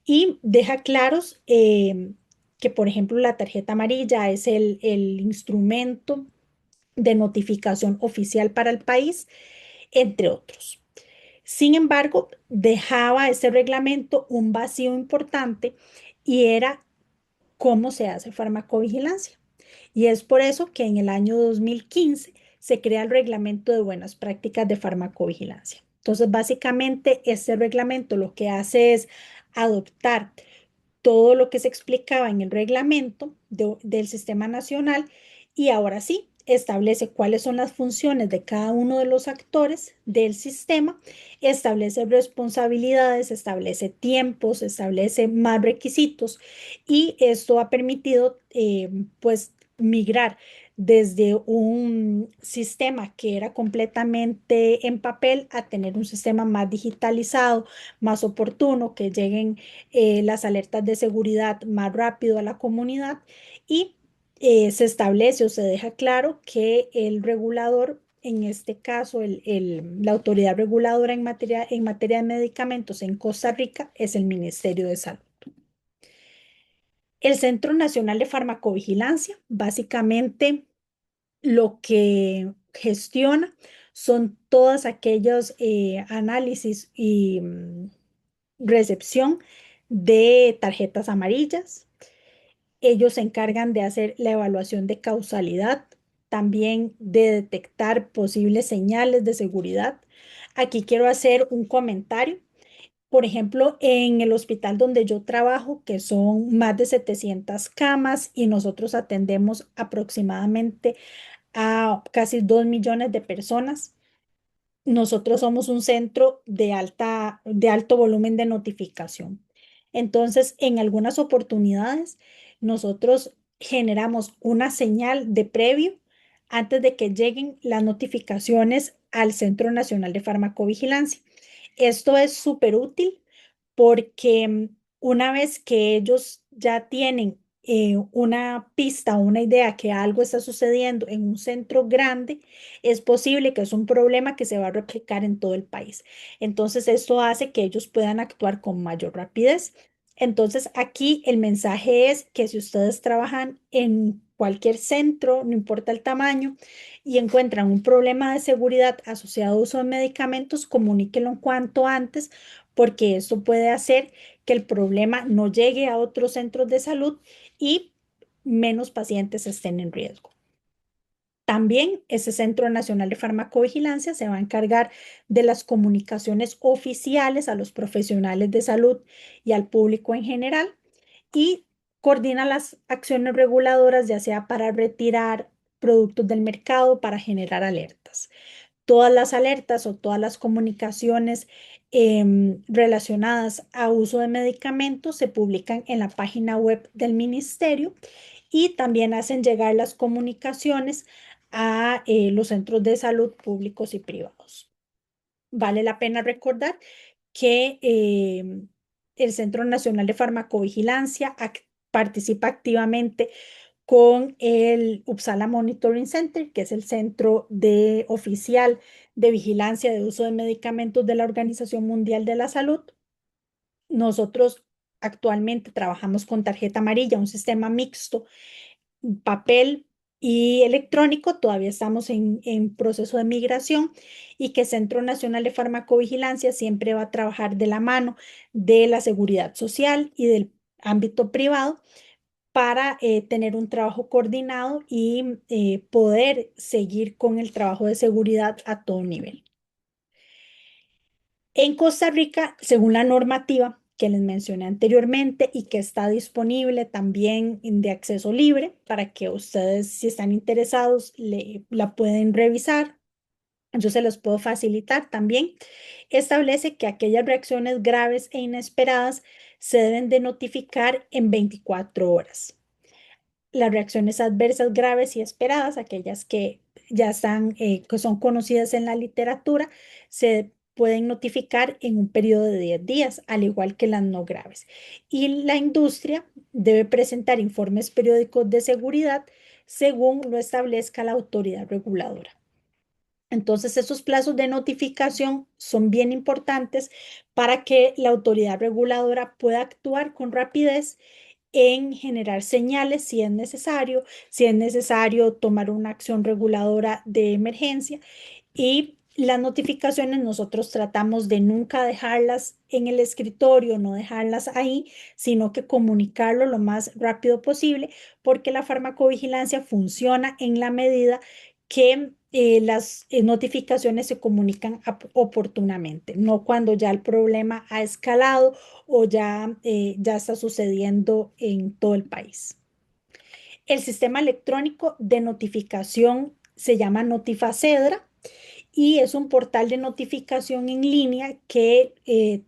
y deja claros que, por ejemplo, la tarjeta amarilla es el instrumento de notificación oficial para el país, entre otros. Sin embargo, dejaba ese reglamento un vacío importante y era cómo se hace farmacovigilancia. Y es por eso que en el año 2015 se crea el Reglamento de Buenas Prácticas de Farmacovigilancia. Entonces, básicamente, este reglamento lo que hace es adoptar todo lo que se explicaba en el reglamento del Sistema Nacional y ahora sí establece cuáles son las funciones de cada uno de los actores del sistema, establece responsabilidades, establece tiempos, establece más requisitos y esto ha permitido pues migrar desde un sistema que era completamente en papel a tener un sistema más digitalizado, más oportuno, que lleguen las alertas de seguridad más rápido a la comunidad y se establece o se deja claro que el regulador, en este caso la autoridad reguladora en materia de medicamentos en Costa Rica es el Ministerio de Salud. El Centro Nacional de Farmacovigilancia básicamente lo que gestiona son todos aquellos análisis y recepción de tarjetas amarillas. Ellos se encargan de hacer la evaluación de causalidad, también de detectar posibles señales de seguridad. Aquí quiero hacer un comentario. Por ejemplo, en el hospital donde yo trabajo, que son más de 700 camas y nosotros atendemos aproximadamente a casi 2 millones de personas. Nosotros somos un centro de alto volumen de notificación. Entonces, en algunas oportunidades, nosotros generamos una señal de previo antes de que lleguen las notificaciones al Centro Nacional de Farmacovigilancia. Esto es súper útil porque una vez que ellos ya tienen una pista o una idea que algo está sucediendo en un centro grande, es posible que es un problema que se va a replicar en todo el país. Entonces, esto hace que ellos puedan actuar con mayor rapidez. Entonces, aquí el mensaje es que si ustedes trabajan en cualquier centro, no importa el tamaño, y encuentran un problema de seguridad asociado a uso de medicamentos, comuníquenlo cuanto antes porque esto puede hacer que el problema no llegue a otros centros de salud y menos pacientes estén en riesgo. También ese Centro Nacional de Farmacovigilancia se va a encargar de las comunicaciones oficiales a los profesionales de salud y al público en general y coordina las acciones reguladoras, ya sea para retirar productos del mercado, para generar alertas. Todas las alertas o todas las comunicaciones relacionadas a uso de medicamentos se publican en la página web del ministerio y también hacen llegar las comunicaciones a los centros de salud públicos y privados. Vale la pena recordar que el Centro Nacional de Farmacovigilancia participa activamente con el Uppsala Monitoring Center, que es el centro oficial de vigilancia de uso de medicamentos de la Organización Mundial de la Salud. Nosotros actualmente trabajamos con tarjeta amarilla, un sistema mixto, papel y electrónico. Todavía estamos en proceso de migración y que Centro Nacional de Farmacovigilancia siempre va a trabajar de la mano de la seguridad social y del ámbito privado para tener un trabajo coordinado y poder seguir con el trabajo de seguridad a todo nivel. En Costa Rica, según la normativa que les mencioné anteriormente y que está disponible también de acceso libre para que ustedes, si están interesados, la pueden revisar. Yo se los puedo facilitar también. Establece que aquellas reacciones graves e inesperadas se deben de notificar en 24 horas. Las reacciones adversas graves y esperadas, aquellas que ya están, que son conocidas en la literatura, se pueden notificar en un periodo de 10 días, al igual que las no graves. Y la industria debe presentar informes periódicos de seguridad según lo establezca la autoridad reguladora. Entonces, esos plazos de notificación son bien importantes para que la autoridad reguladora pueda actuar con rapidez en generar señales si es necesario tomar una acción reguladora de emergencia y las notificaciones nosotros tratamos de nunca dejarlas en el escritorio, no dejarlas ahí, sino que comunicarlo lo más rápido posible, porque la farmacovigilancia funciona en la medida que las notificaciones se comunican oportunamente, no cuando ya el problema ha escalado o ya está sucediendo en todo el país. El sistema electrónico de notificación se llama Notifacedra y es un portal de notificación en línea que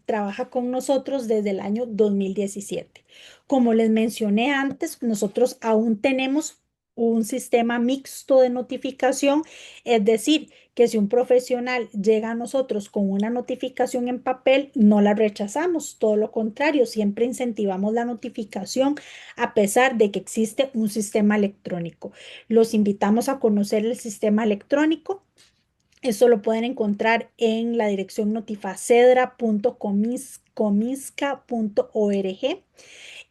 trabaja con nosotros desde el año 2017. Como les mencioné antes, nosotros aún tenemos un sistema mixto de notificación, es decir, que si un profesional llega a nosotros con una notificación en papel, no la rechazamos, todo lo contrario, siempre incentivamos la notificación a pesar de que existe un sistema electrónico. Los invitamos a conocer el sistema electrónico. Esto lo pueden encontrar en la dirección notifacedra.comisca.org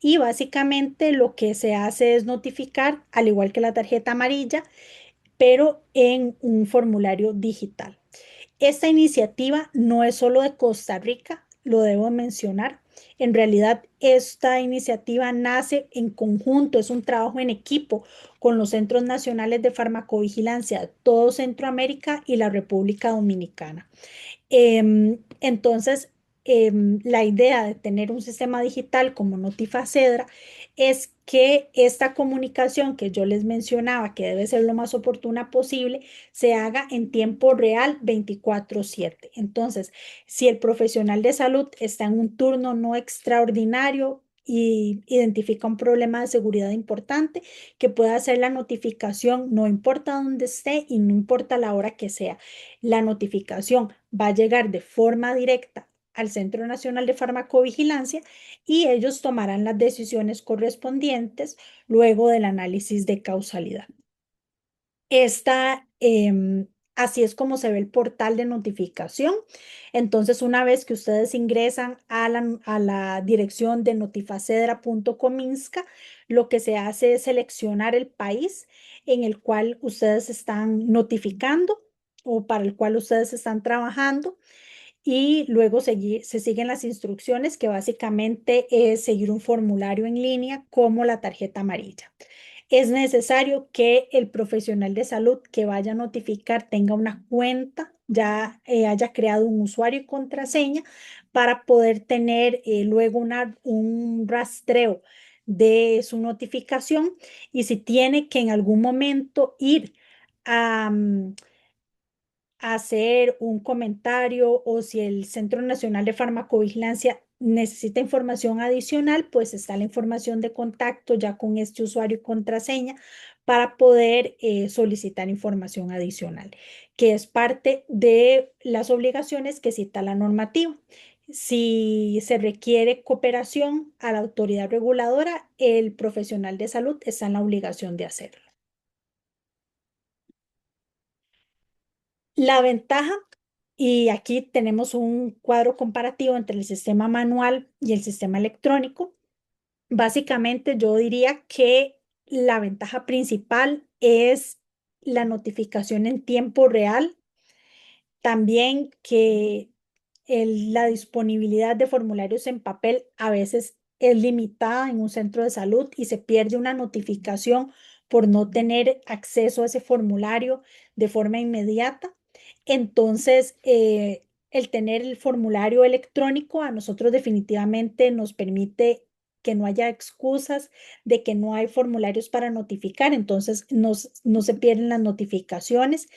y básicamente lo que se hace es notificar, al igual que la tarjeta amarilla, pero en un formulario digital. Esta iniciativa no es solo de Costa Rica, lo debo mencionar. En realidad, esta iniciativa nace en conjunto, es un trabajo en equipo con los Centros Nacionales de Farmacovigilancia de todo Centroamérica y la República Dominicana. Entonces, la idea de tener un sistema digital como Notifacedra es que esta comunicación que yo les mencionaba, que debe ser lo más oportuna posible, se haga en tiempo real 24/7. Entonces, si el profesional de salud está en un turno no extraordinario y identifica un problema de seguridad importante, que pueda hacer la notificación, no importa dónde esté y no importa la hora que sea. La notificación va a llegar de forma directa al Centro Nacional de Farmacovigilancia y ellos tomarán las decisiones correspondientes luego del análisis de causalidad. Así es como se ve el portal de notificación. Entonces, una vez que ustedes ingresan a la dirección de notifacedra.cominsca, lo que se hace es seleccionar el país en el cual ustedes están notificando o para el cual ustedes están trabajando y luego se siguen las instrucciones que básicamente es seguir un formulario en línea como la tarjeta amarilla. Es necesario que el profesional de salud que vaya a notificar tenga una cuenta, ya haya creado un usuario y contraseña para poder tener luego un rastreo de su notificación y si tiene que en algún momento ir a, hacer un comentario o si el Centro Nacional de Farmacovigilancia necesita información adicional, pues está la información de contacto ya con este usuario y contraseña para poder solicitar información adicional, que es parte de las obligaciones que cita la normativa. Si se requiere cooperación a la autoridad reguladora, el profesional de salud está en la obligación de hacerlo. La ventaja, y aquí tenemos un cuadro comparativo entre el sistema manual y el sistema electrónico. Básicamente, yo diría que la ventaja principal es la notificación en tiempo real, también que la disponibilidad de formularios en papel a veces es limitada en un centro de salud y se pierde una notificación por no tener acceso a ese formulario de forma inmediata. Entonces, el tener el formulario electrónico a nosotros definitivamente nos permite que no haya excusas de que no hay formularios para notificar, entonces no se pierden las notificaciones,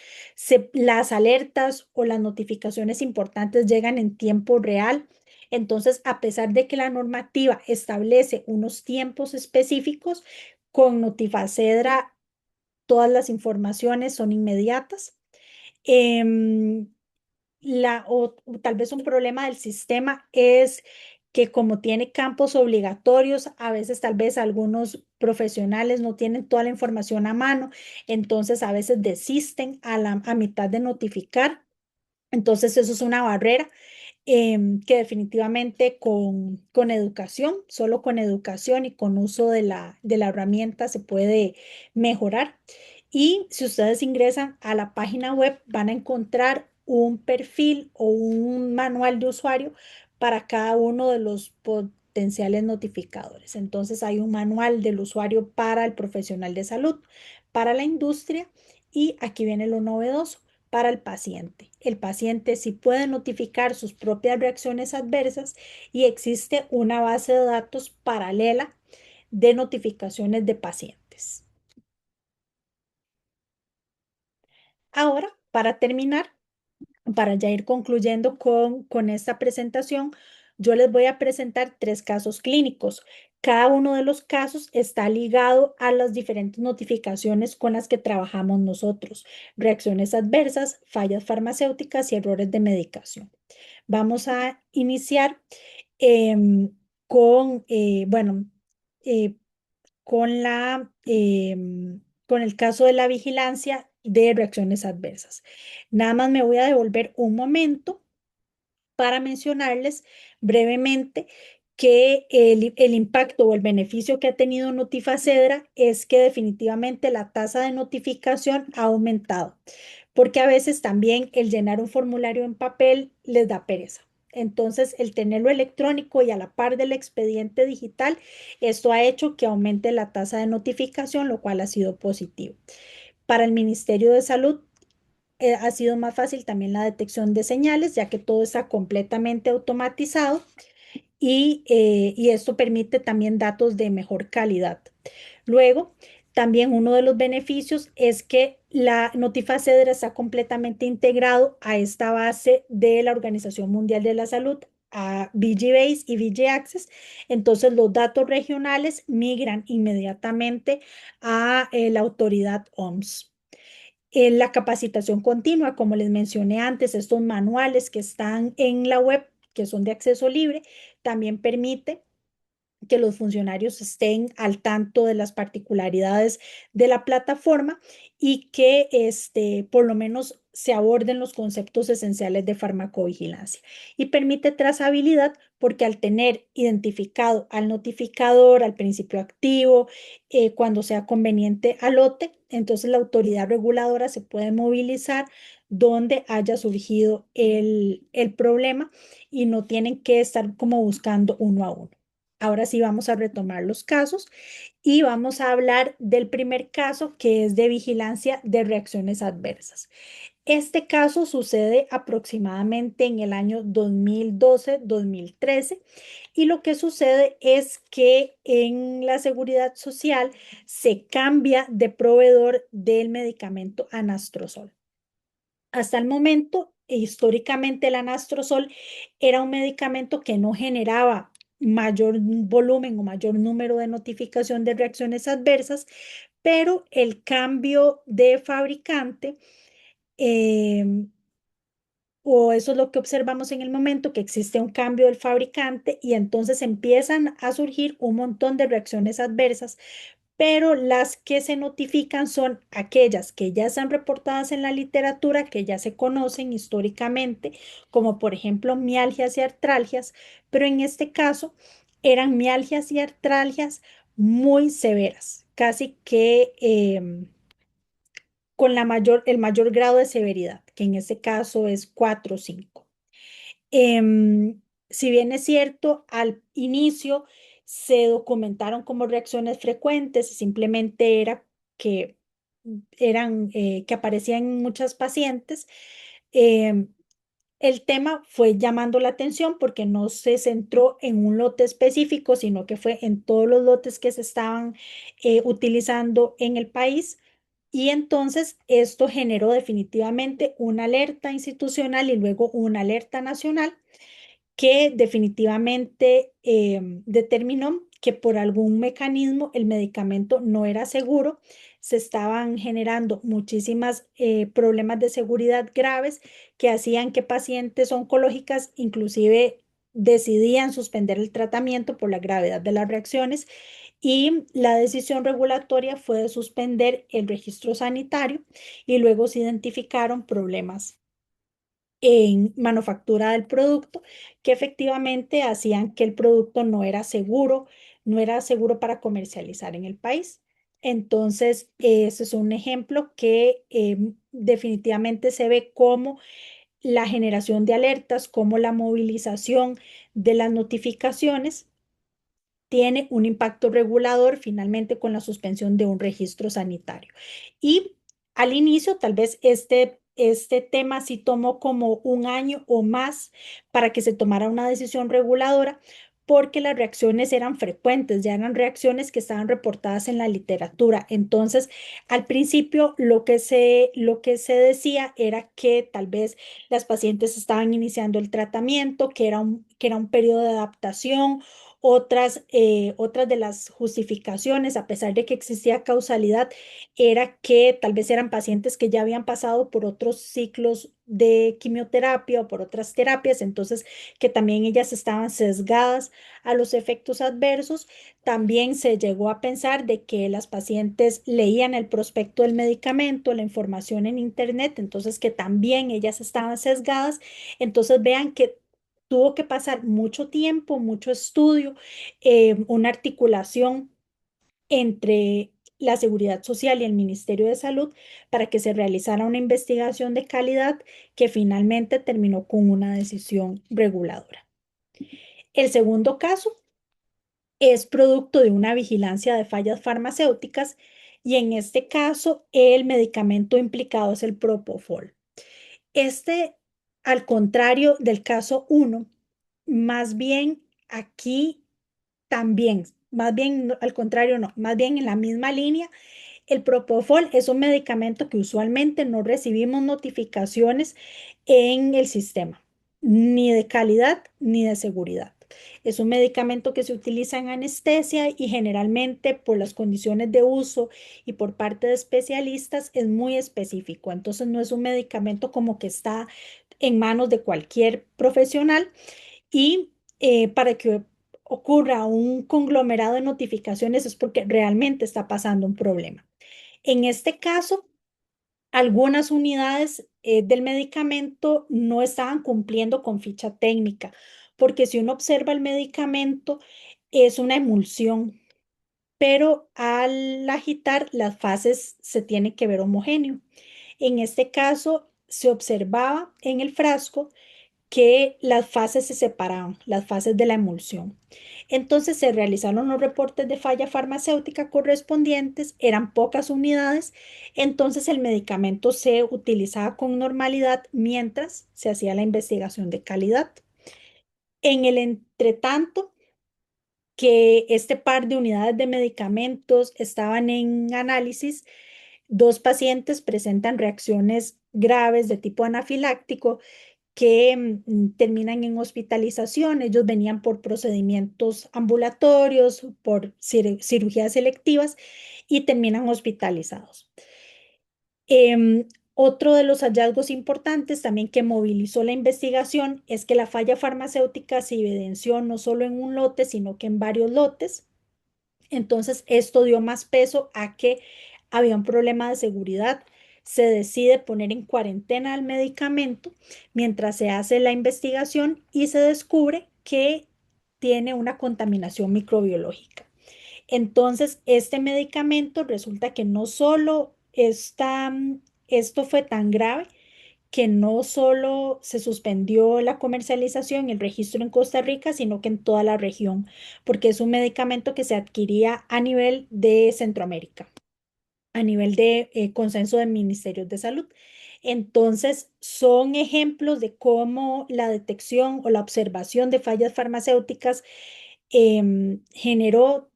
las alertas o las notificaciones importantes llegan en tiempo real. Entonces, a pesar de que la normativa establece unos tiempos específicos, con Notifacedra todas las informaciones son inmediatas. Em, o tal vez un problema del sistema es que como tiene campos obligatorios, a veces tal vez algunos profesionales no tienen toda la información a mano, entonces a veces desisten a mitad de notificar. Entonces eso es una barrera que definitivamente con educación, solo con educación y con uso de la herramienta se puede mejorar. Y si ustedes ingresan a la página web, van a encontrar un perfil o un manual de usuario para cada uno de los potenciales notificadores. Entonces hay un manual del usuario para el profesional de salud, para la industria y aquí viene lo novedoso para el paciente. El paciente sí puede notificar sus propias reacciones adversas y existe una base de datos paralela de notificaciones de pacientes. Ahora, para terminar, para ya ir concluyendo con esta presentación, yo les voy a presentar tres casos clínicos. Cada uno de los casos está ligado a las diferentes notificaciones con las que trabajamos nosotros, reacciones adversas, fallas farmacéuticas y errores de medicación. Vamos a iniciar em, con, bueno, eh, con el caso de la vigilancia de reacciones adversas. Nada más me voy a devolver un momento para mencionarles brevemente que el impacto o el beneficio que ha tenido Notifacedra es que definitivamente la tasa de notificación ha aumentado, porque a veces también el llenar un formulario en papel les da pereza. Entonces, el tenerlo electrónico y a la par del expediente digital, esto ha hecho que aumente la tasa de notificación, lo cual ha sido positivo. Para el Ministerio de Salud, ha sido más fácil también la detección de señales, ya que todo está completamente automatizado y esto permite también datos de mejor calidad. Luego, también uno de los beneficios es que la Notifacedra está completamente integrado a esta base de la Organización Mundial de la Salud, a VG-Base y VG-Access. Entonces, los datos regionales migran inmediatamente a la autoridad OMS. La capacitación continua, como les mencioné antes, estos manuales que están en la web, que son de acceso libre, también permite que los funcionarios estén al tanto de las particularidades de la plataforma y que por lo menos se aborden los conceptos esenciales de farmacovigilancia. Y permite trazabilidad porque al tener identificado al notificador, al principio activo, cuando sea conveniente al lote, entonces la autoridad reguladora se puede movilizar donde haya surgido el problema y no tienen que estar como buscando uno a uno. Ahora sí vamos a retomar los casos y vamos a hablar del primer caso que es de vigilancia de reacciones adversas. Este caso sucede aproximadamente en el año 2012-2013 y lo que sucede es que en la seguridad social se cambia de proveedor del medicamento anastrozol. Hasta el momento, históricamente, el anastrozol era un medicamento que no generaba mayor volumen o mayor número de notificación de reacciones adversas, pero el cambio de fabricante, eh, o eso es lo que observamos en el momento, que existe un cambio del fabricante y entonces empiezan a surgir un montón de reacciones adversas, pero las que se notifican son aquellas que ya están reportadas en la literatura, que ya se conocen históricamente, como por ejemplo mialgias y artralgias, pero en este caso eran mialgias y artralgias muy severas, casi que con el mayor grado de severidad, que en este caso es 4 o 5. Si bien es cierto, al inicio se documentaron como reacciones frecuentes, simplemente era que que aparecían en muchas pacientes. em, el tema fue llamando la atención porque no se centró en un lote específico, sino que fue en todos los lotes que se estaban utilizando en el país. Y entonces esto generó definitivamente una alerta institucional y luego una alerta nacional que definitivamente determinó que por algún mecanismo el medicamento no era seguro, se estaban generando muchísimas problemas de seguridad graves que hacían que pacientes oncológicas inclusive decidían suspender el tratamiento por la gravedad de las reacciones y la decisión regulatoria fue de suspender el registro sanitario y luego se identificaron problemas en manufactura del producto que efectivamente hacían que el producto no era seguro para comercializar en el país. Entonces, ese es un ejemplo que definitivamente se ve como la generación de alertas, como la movilización de las notificaciones tiene un impacto regulador finalmente con la suspensión de un registro sanitario. Y al inicio, tal vez este tema sí tomó como un año o más para que se tomara una decisión reguladora, porque las reacciones eran frecuentes, ya eran reacciones que estaban reportadas en la literatura. Entonces, al principio, lo que se decía era que tal vez las pacientes estaban iniciando el tratamiento, que era un periodo de adaptación. Otras de las justificaciones, a pesar de que existía causalidad, era que tal vez eran pacientes que ya habían pasado por otros ciclos de quimioterapia o por otras terapias, entonces que también ellas estaban sesgadas a los efectos adversos. También se llegó a pensar de que las pacientes leían el prospecto del medicamento, la información en internet, entonces que también ellas estaban sesgadas. Entonces vean que tuvo que pasar mucho tiempo, mucho estudio, una articulación entre la Seguridad Social y el Ministerio de Salud para que se realizara una investigación de calidad que finalmente terminó con una decisión reguladora. El segundo caso es producto de una vigilancia de fallas farmacéuticas y en este caso el medicamento implicado es el propofol. Este, al contrario del caso uno, más bien aquí también, más bien al contrario, no, más bien en la misma línea, el propofol es un medicamento que usualmente no recibimos notificaciones en el sistema, ni de calidad ni de seguridad. Es un medicamento que se utiliza en anestesia y generalmente por las condiciones de uso y por parte de especialistas es muy específico. Entonces no es un medicamento como que está en manos de cualquier profesional y para que ocurra un conglomerado de notificaciones es porque realmente está pasando un problema. En este caso, algunas unidades del medicamento no estaban cumpliendo con ficha técnica, porque si uno observa el medicamento, es una emulsión, pero al agitar las fases se tiene que ver homogéneo. En este caso, se observaba en el frasco que las fases se separaban, las fases de la emulsión. Entonces se realizaron los reportes de falla farmacéutica correspondientes, eran pocas unidades, entonces el medicamento se utilizaba con normalidad mientras se hacía la investigación de calidad. En el entretanto, que este par de unidades de medicamentos estaban en análisis, dos pacientes presentan reacciones graves de tipo anafiláctico que terminan en hospitalización. Ellos venían por procedimientos ambulatorios, por cirugías selectivas y terminan hospitalizados. Otro de los hallazgos importantes también que movilizó la investigación es que la falla farmacéutica se evidenció no solo en un lote, sino que en varios lotes. Entonces, esto dio más peso a que había un problema de seguridad. Se decide poner en cuarentena el medicamento mientras se hace la investigación y se descubre que tiene una contaminación microbiológica. Entonces, este medicamento resulta que no solo esto fue tan grave que no solo se suspendió la comercialización, el registro en Costa Rica, sino que en toda la región, porque es un medicamento que se adquiría a nivel de Centroamérica, a nivel de consenso de ministerios de salud. Entonces, son ejemplos de cómo la detección o la observación de fallas farmacéuticas generó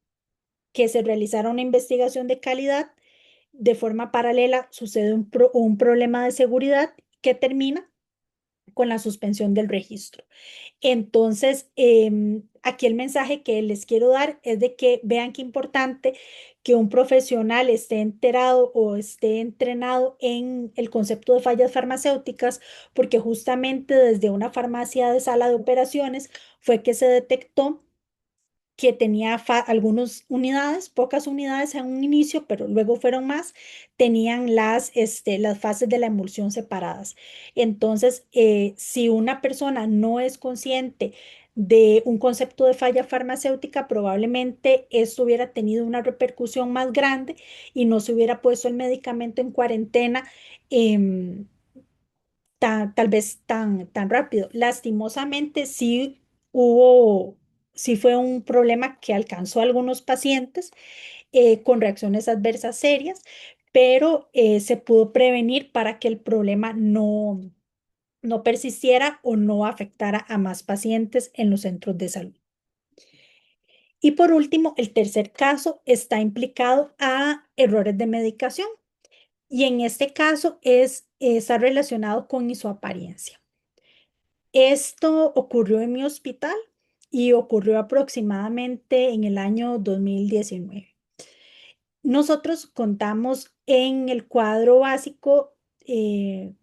que se realizara una investigación de calidad. De forma paralela, sucede un problema de seguridad que termina con la suspensión del registro. Entonces, aquí el mensaje que les quiero dar es de que vean qué importante que un profesional esté enterado o esté entrenado en el concepto de fallas farmacéuticas, porque justamente desde una farmacia de sala de operaciones fue que se detectó que tenía algunas unidades, pocas unidades en un inicio, pero luego fueron más, tenían las fases de la emulsión separadas. Entonces, si una persona no es consciente de un concepto de falla farmacéutica, probablemente esto hubiera tenido una repercusión más grande y no se hubiera puesto el medicamento en cuarentena. Tal vez tan rápido. Lastimosamente, sí fue un problema que alcanzó a algunos pacientes con reacciones adversas serias, pero se pudo prevenir para que el problema no persistiera o no afectara a más pacientes en los centros de salud. Y por último, el tercer caso está implicado a errores de medicación y en este caso está relacionado con isoapariencia. Esto ocurrió en mi hospital y ocurrió aproximadamente en el año 2019. Nosotros contamos en el cuadro básico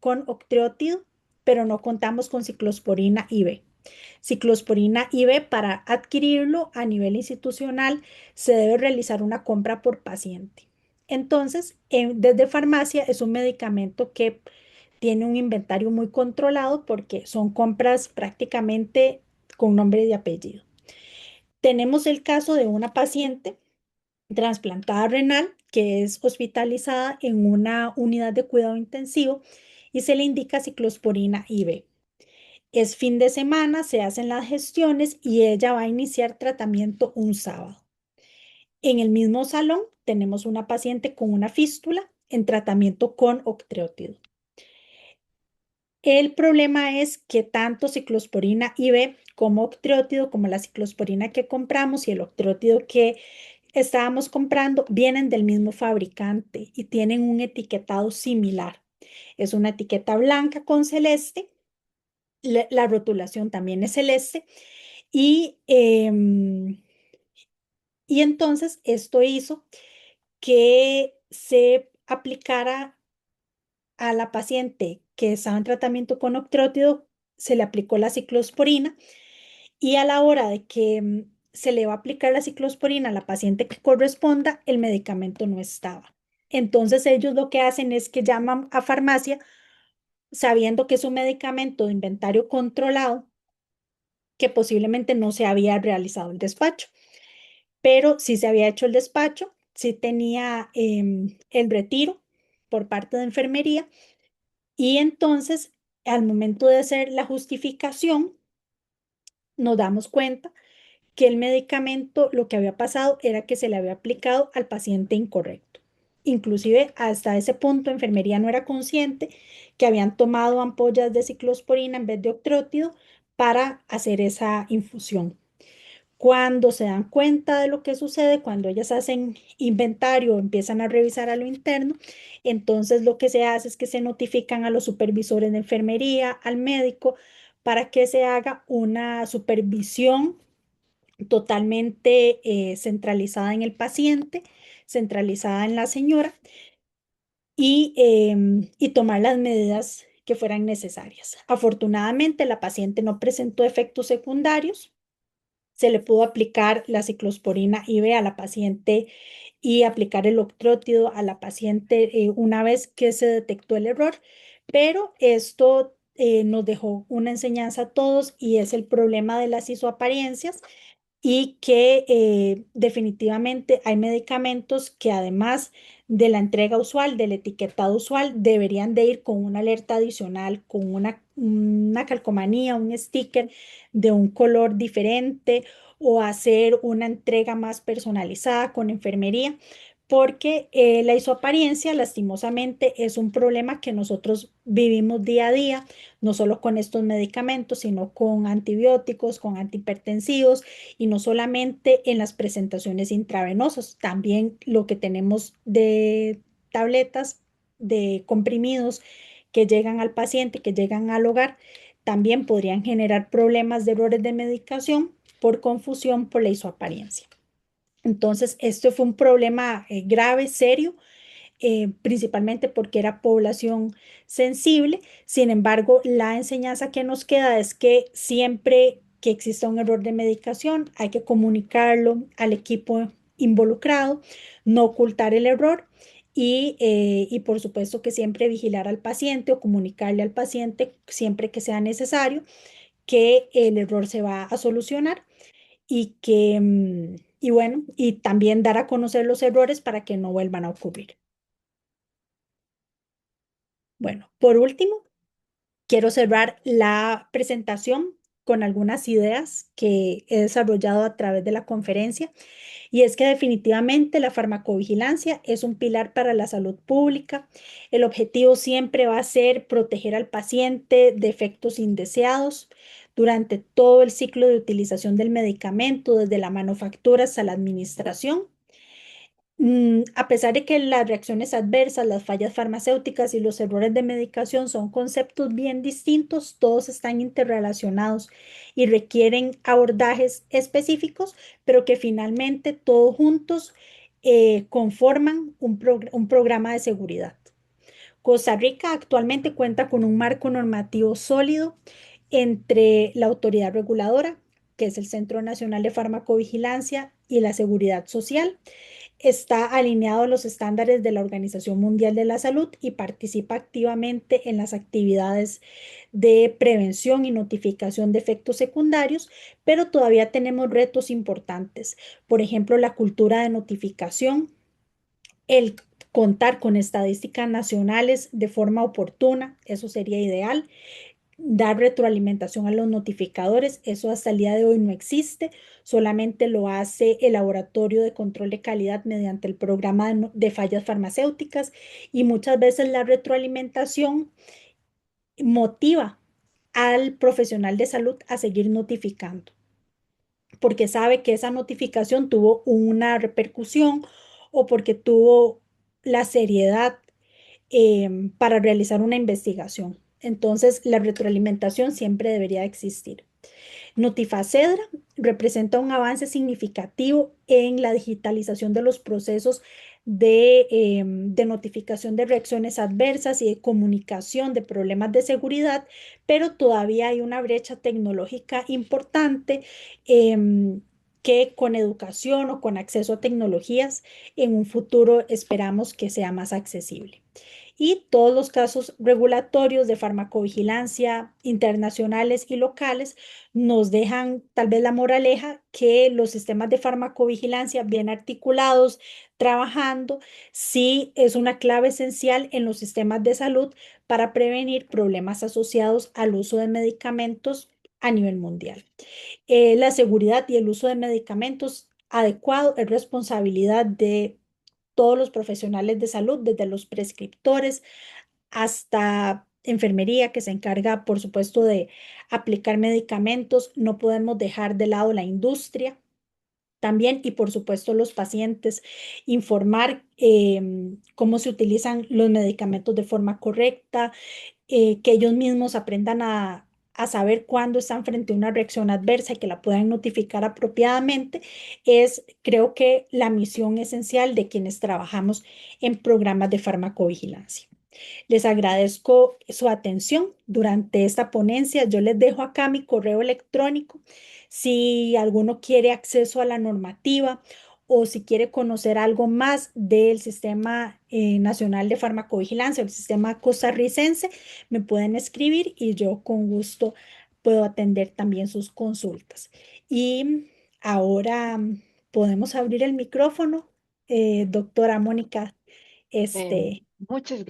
con octreótido, pero no contamos con ciclosporina IV. Ciclosporina IV, para adquirirlo a nivel institucional, se debe realizar una compra por paciente. Entonces, desde farmacia es un medicamento que tiene un inventario muy controlado porque son compras prácticamente con nombre y apellido. Tenemos el caso de una paciente trasplantada renal que es hospitalizada en una unidad de cuidado intensivo y se le indica ciclosporina IV. Es fin de semana, se hacen las gestiones y ella va a iniciar tratamiento un sábado. En el mismo salón tenemos una paciente con una fístula en tratamiento con octreótido. El problema es que tanto ciclosporina IV como octreótido, como la ciclosporina que compramos y el octreótido que estábamos comprando, vienen del mismo fabricante y tienen un etiquetado similar. Es una etiqueta blanca con celeste, la rotulación también es celeste y, y entonces esto hizo que se aplicara a la paciente que estaba en tratamiento con octreótido, se le aplicó la ciclosporina y a la hora de que se le va a aplicar la ciclosporina a la paciente que corresponda, el medicamento no estaba. Entonces ellos lo que hacen es que llaman a farmacia sabiendo que es un medicamento de inventario controlado, que posiblemente no se había realizado el despacho, pero sí se había hecho el despacho, sí tenía el retiro por parte de enfermería Y entonces, al momento de hacer la justificación, nos damos cuenta que el medicamento lo que había pasado era que se le había aplicado al paciente incorrecto. Inclusive hasta ese punto enfermería no era consciente que habían tomado ampollas de ciclosporina en vez de octrótido para hacer esa infusión. Cuando se dan cuenta de lo que sucede, cuando ellas hacen inventario, empiezan a revisar a lo interno, entonces lo que se hace es que se notifican a los supervisores de enfermería, al médico, para que se haga una supervisión totalmente centralizada en el paciente, centralizada en la señora y tomar las medidas que fueran necesarias. Afortunadamente, la paciente no presentó efectos secundarios. Se le pudo aplicar la ciclosporina IV a la paciente y aplicar el octrótido a la paciente una vez que se detectó el error, pero esto nos dejó una enseñanza a todos y es el problema de las isoapariencias y que definitivamente hay medicamentos que además de la entrega usual, del etiquetado usual, deberían de ir con una alerta adicional, con una calcomanía, un sticker de un color diferente o hacer una entrega más personalizada con enfermería, porque la isoapariencia lastimosamente es un problema que nosotros vivimos día a día, no solo con estos medicamentos, sino con antibióticos, con antihipertensivos y no solamente en las presentaciones intravenosas, también lo que tenemos de tabletas, de comprimidos que llegan al paciente, que llegan al hogar, también podrían generar problemas de errores de medicación por confusión por la isoapariencia. Entonces, esto fue un problema grave, serio, principalmente porque era población sensible. Sin embargo, la enseñanza que nos queda es que siempre que exista un error de medicación, hay que comunicarlo al equipo involucrado, no ocultar el error y por supuesto que siempre vigilar al paciente o comunicarle al paciente siempre que sea necesario que el error se va a solucionar y bueno, y también dar a conocer los errores para que no vuelvan a ocurrir. Bueno, por último, quiero cerrar la presentación con algunas ideas que he desarrollado a través de la conferencia, y es que definitivamente la farmacovigilancia es un pilar para la salud pública. El objetivo siempre va a ser proteger al paciente de efectos indeseados durante todo el ciclo de utilización del medicamento, desde la manufactura hasta la administración. A pesar de que las reacciones adversas, las fallas farmacéuticas y los errores de medicación son conceptos bien distintos, todos están interrelacionados y requieren abordajes específicos, pero que finalmente todos juntos conforman un programa de seguridad. Costa Rica actualmente cuenta con un marco normativo sólido entre la autoridad reguladora, que es el Centro Nacional de Farmacovigilancia, y la Seguridad Social. Está alineado a los estándares de la Organización Mundial de la Salud y participa activamente en las actividades de prevención y notificación de efectos secundarios, pero todavía tenemos retos importantes. Por ejemplo, la cultura de notificación, el contar con estadísticas nacionales de forma oportuna, eso sería ideal. Dar retroalimentación a los notificadores, eso hasta el día de hoy no existe, solamente lo hace el laboratorio de control de calidad mediante el programa de fallas farmacéuticas, y muchas veces la retroalimentación motiva al profesional de salud a seguir notificando, porque sabe que esa notificación tuvo una repercusión o porque tuvo la seriedad para realizar una investigación. Entonces, la retroalimentación siempre debería existir. Notifacedra representa un avance significativo en la digitalización de los procesos de notificación de reacciones adversas y de comunicación de problemas de seguridad, pero todavía hay una brecha tecnológica importante que con educación o con acceso a tecnologías en un futuro esperamos que sea más accesible. y todos los casos regulatorios de farmacovigilancia internacionales y locales nos dejan tal vez la moraleja que los sistemas de farmacovigilancia bien articulados, trabajando, sí es una clave esencial en los sistemas de salud para prevenir problemas asociados al uso de medicamentos a nivel mundial. La seguridad y el uso de medicamentos adecuado es responsabilidad de todos los profesionales de salud, desde los prescriptores hasta enfermería, que se encarga, por supuesto, de aplicar medicamentos. No podemos dejar de lado la industria también y, por supuesto, los pacientes, informar cómo se utilizan los medicamentos de forma correcta, que ellos mismos aprendan a saber cuándo están frente a una reacción adversa y que la puedan notificar apropiadamente, es, creo que, la misión esencial de quienes trabajamos en programas de farmacovigilancia. Les agradezco su atención durante esta ponencia. Yo les dejo acá mi correo electrónico. Si alguno quiere acceso a la normativa o si quiere conocer algo más del Sistema Nacional de Farmacovigilancia, el sistema costarricense, me pueden escribir y yo con gusto puedo atender también sus consultas. Y ahora podemos abrir el micrófono, doctora Mónica, para Muchas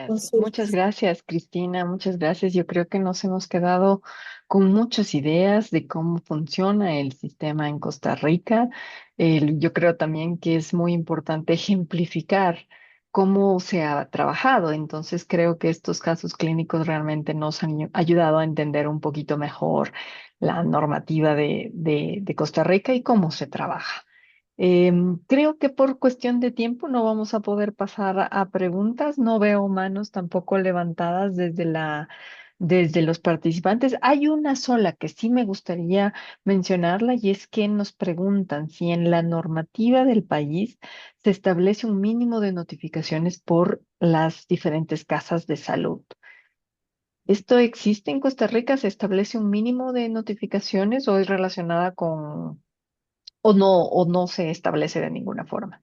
consultas. gracias, Cristina, muchas gracias. Yo creo que nos hemos quedado con muchas ideas de cómo funciona el sistema en Costa Rica. Yo creo también que es muy importante ejemplificar cómo se ha trabajado. Entonces, creo que estos casos clínicos realmente nos han ayudado a entender un poquito mejor la normativa de Costa Rica y cómo se trabaja. Creo que por cuestión de tiempo no vamos a poder pasar a preguntas. No veo manos tampoco levantadas desde los participantes. Hay una sola que sí me gustaría mencionarla y es que nos preguntan si en la normativa del país se establece un mínimo de notificaciones por las diferentes casas de salud. ¿Esto existe en Costa Rica? ¿Se establece un mínimo de notificaciones o es relacionada con o no se establece de ninguna forma?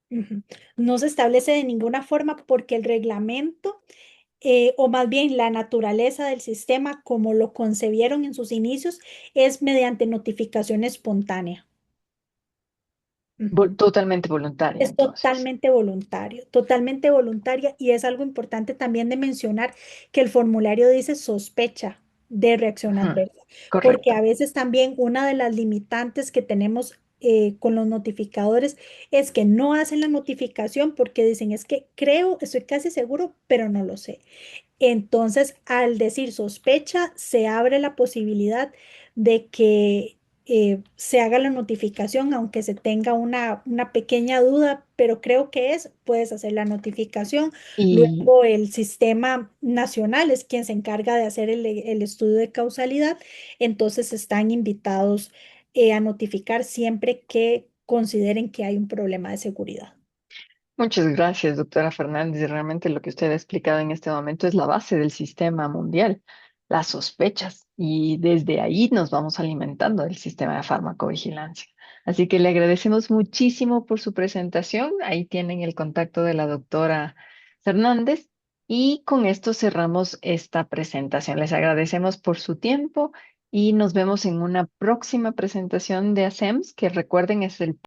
Ujú. No se establece de ninguna forma porque el reglamento, o más bien la naturaleza del sistema, como lo concebieron en sus inicios, es mediante notificación espontánea. Ujú. Totalmente voluntaria, Es entonces. totalmente voluntario, totalmente voluntaria y es algo importante también de mencionar que el formulario dice sospecha de reacción Ujú. adversa, porque a Correcto. veces también una de las limitantes que tenemos con los notificadores es que no hacen la notificación porque dicen es que creo, estoy casi seguro, pero no lo sé. Entonces, al decir sospecha, se abre la posibilidad de que se haga la notificación, aunque se tenga una pequeña duda, pero creo que puedes hacer la notificación. Y Luego, el sistema nacional es quien se encarga de hacer el estudio de causalidad, entonces están invitados a notificar siempre que consideren que hay un problema de seguridad. muchas gracias, doctora Fernández. Realmente lo que usted ha explicado en este momento es la base del sistema mundial, las sospechas. Y desde ahí nos vamos alimentando del sistema de farmacovigilancia. Así que le agradecemos muchísimo por su presentación. Ahí tienen el contacto de la doctora Fernández. Y con esto cerramos esta presentación. Les agradecemos por su tiempo y nos vemos en una próxima presentación de ASEMS, que recuerden es el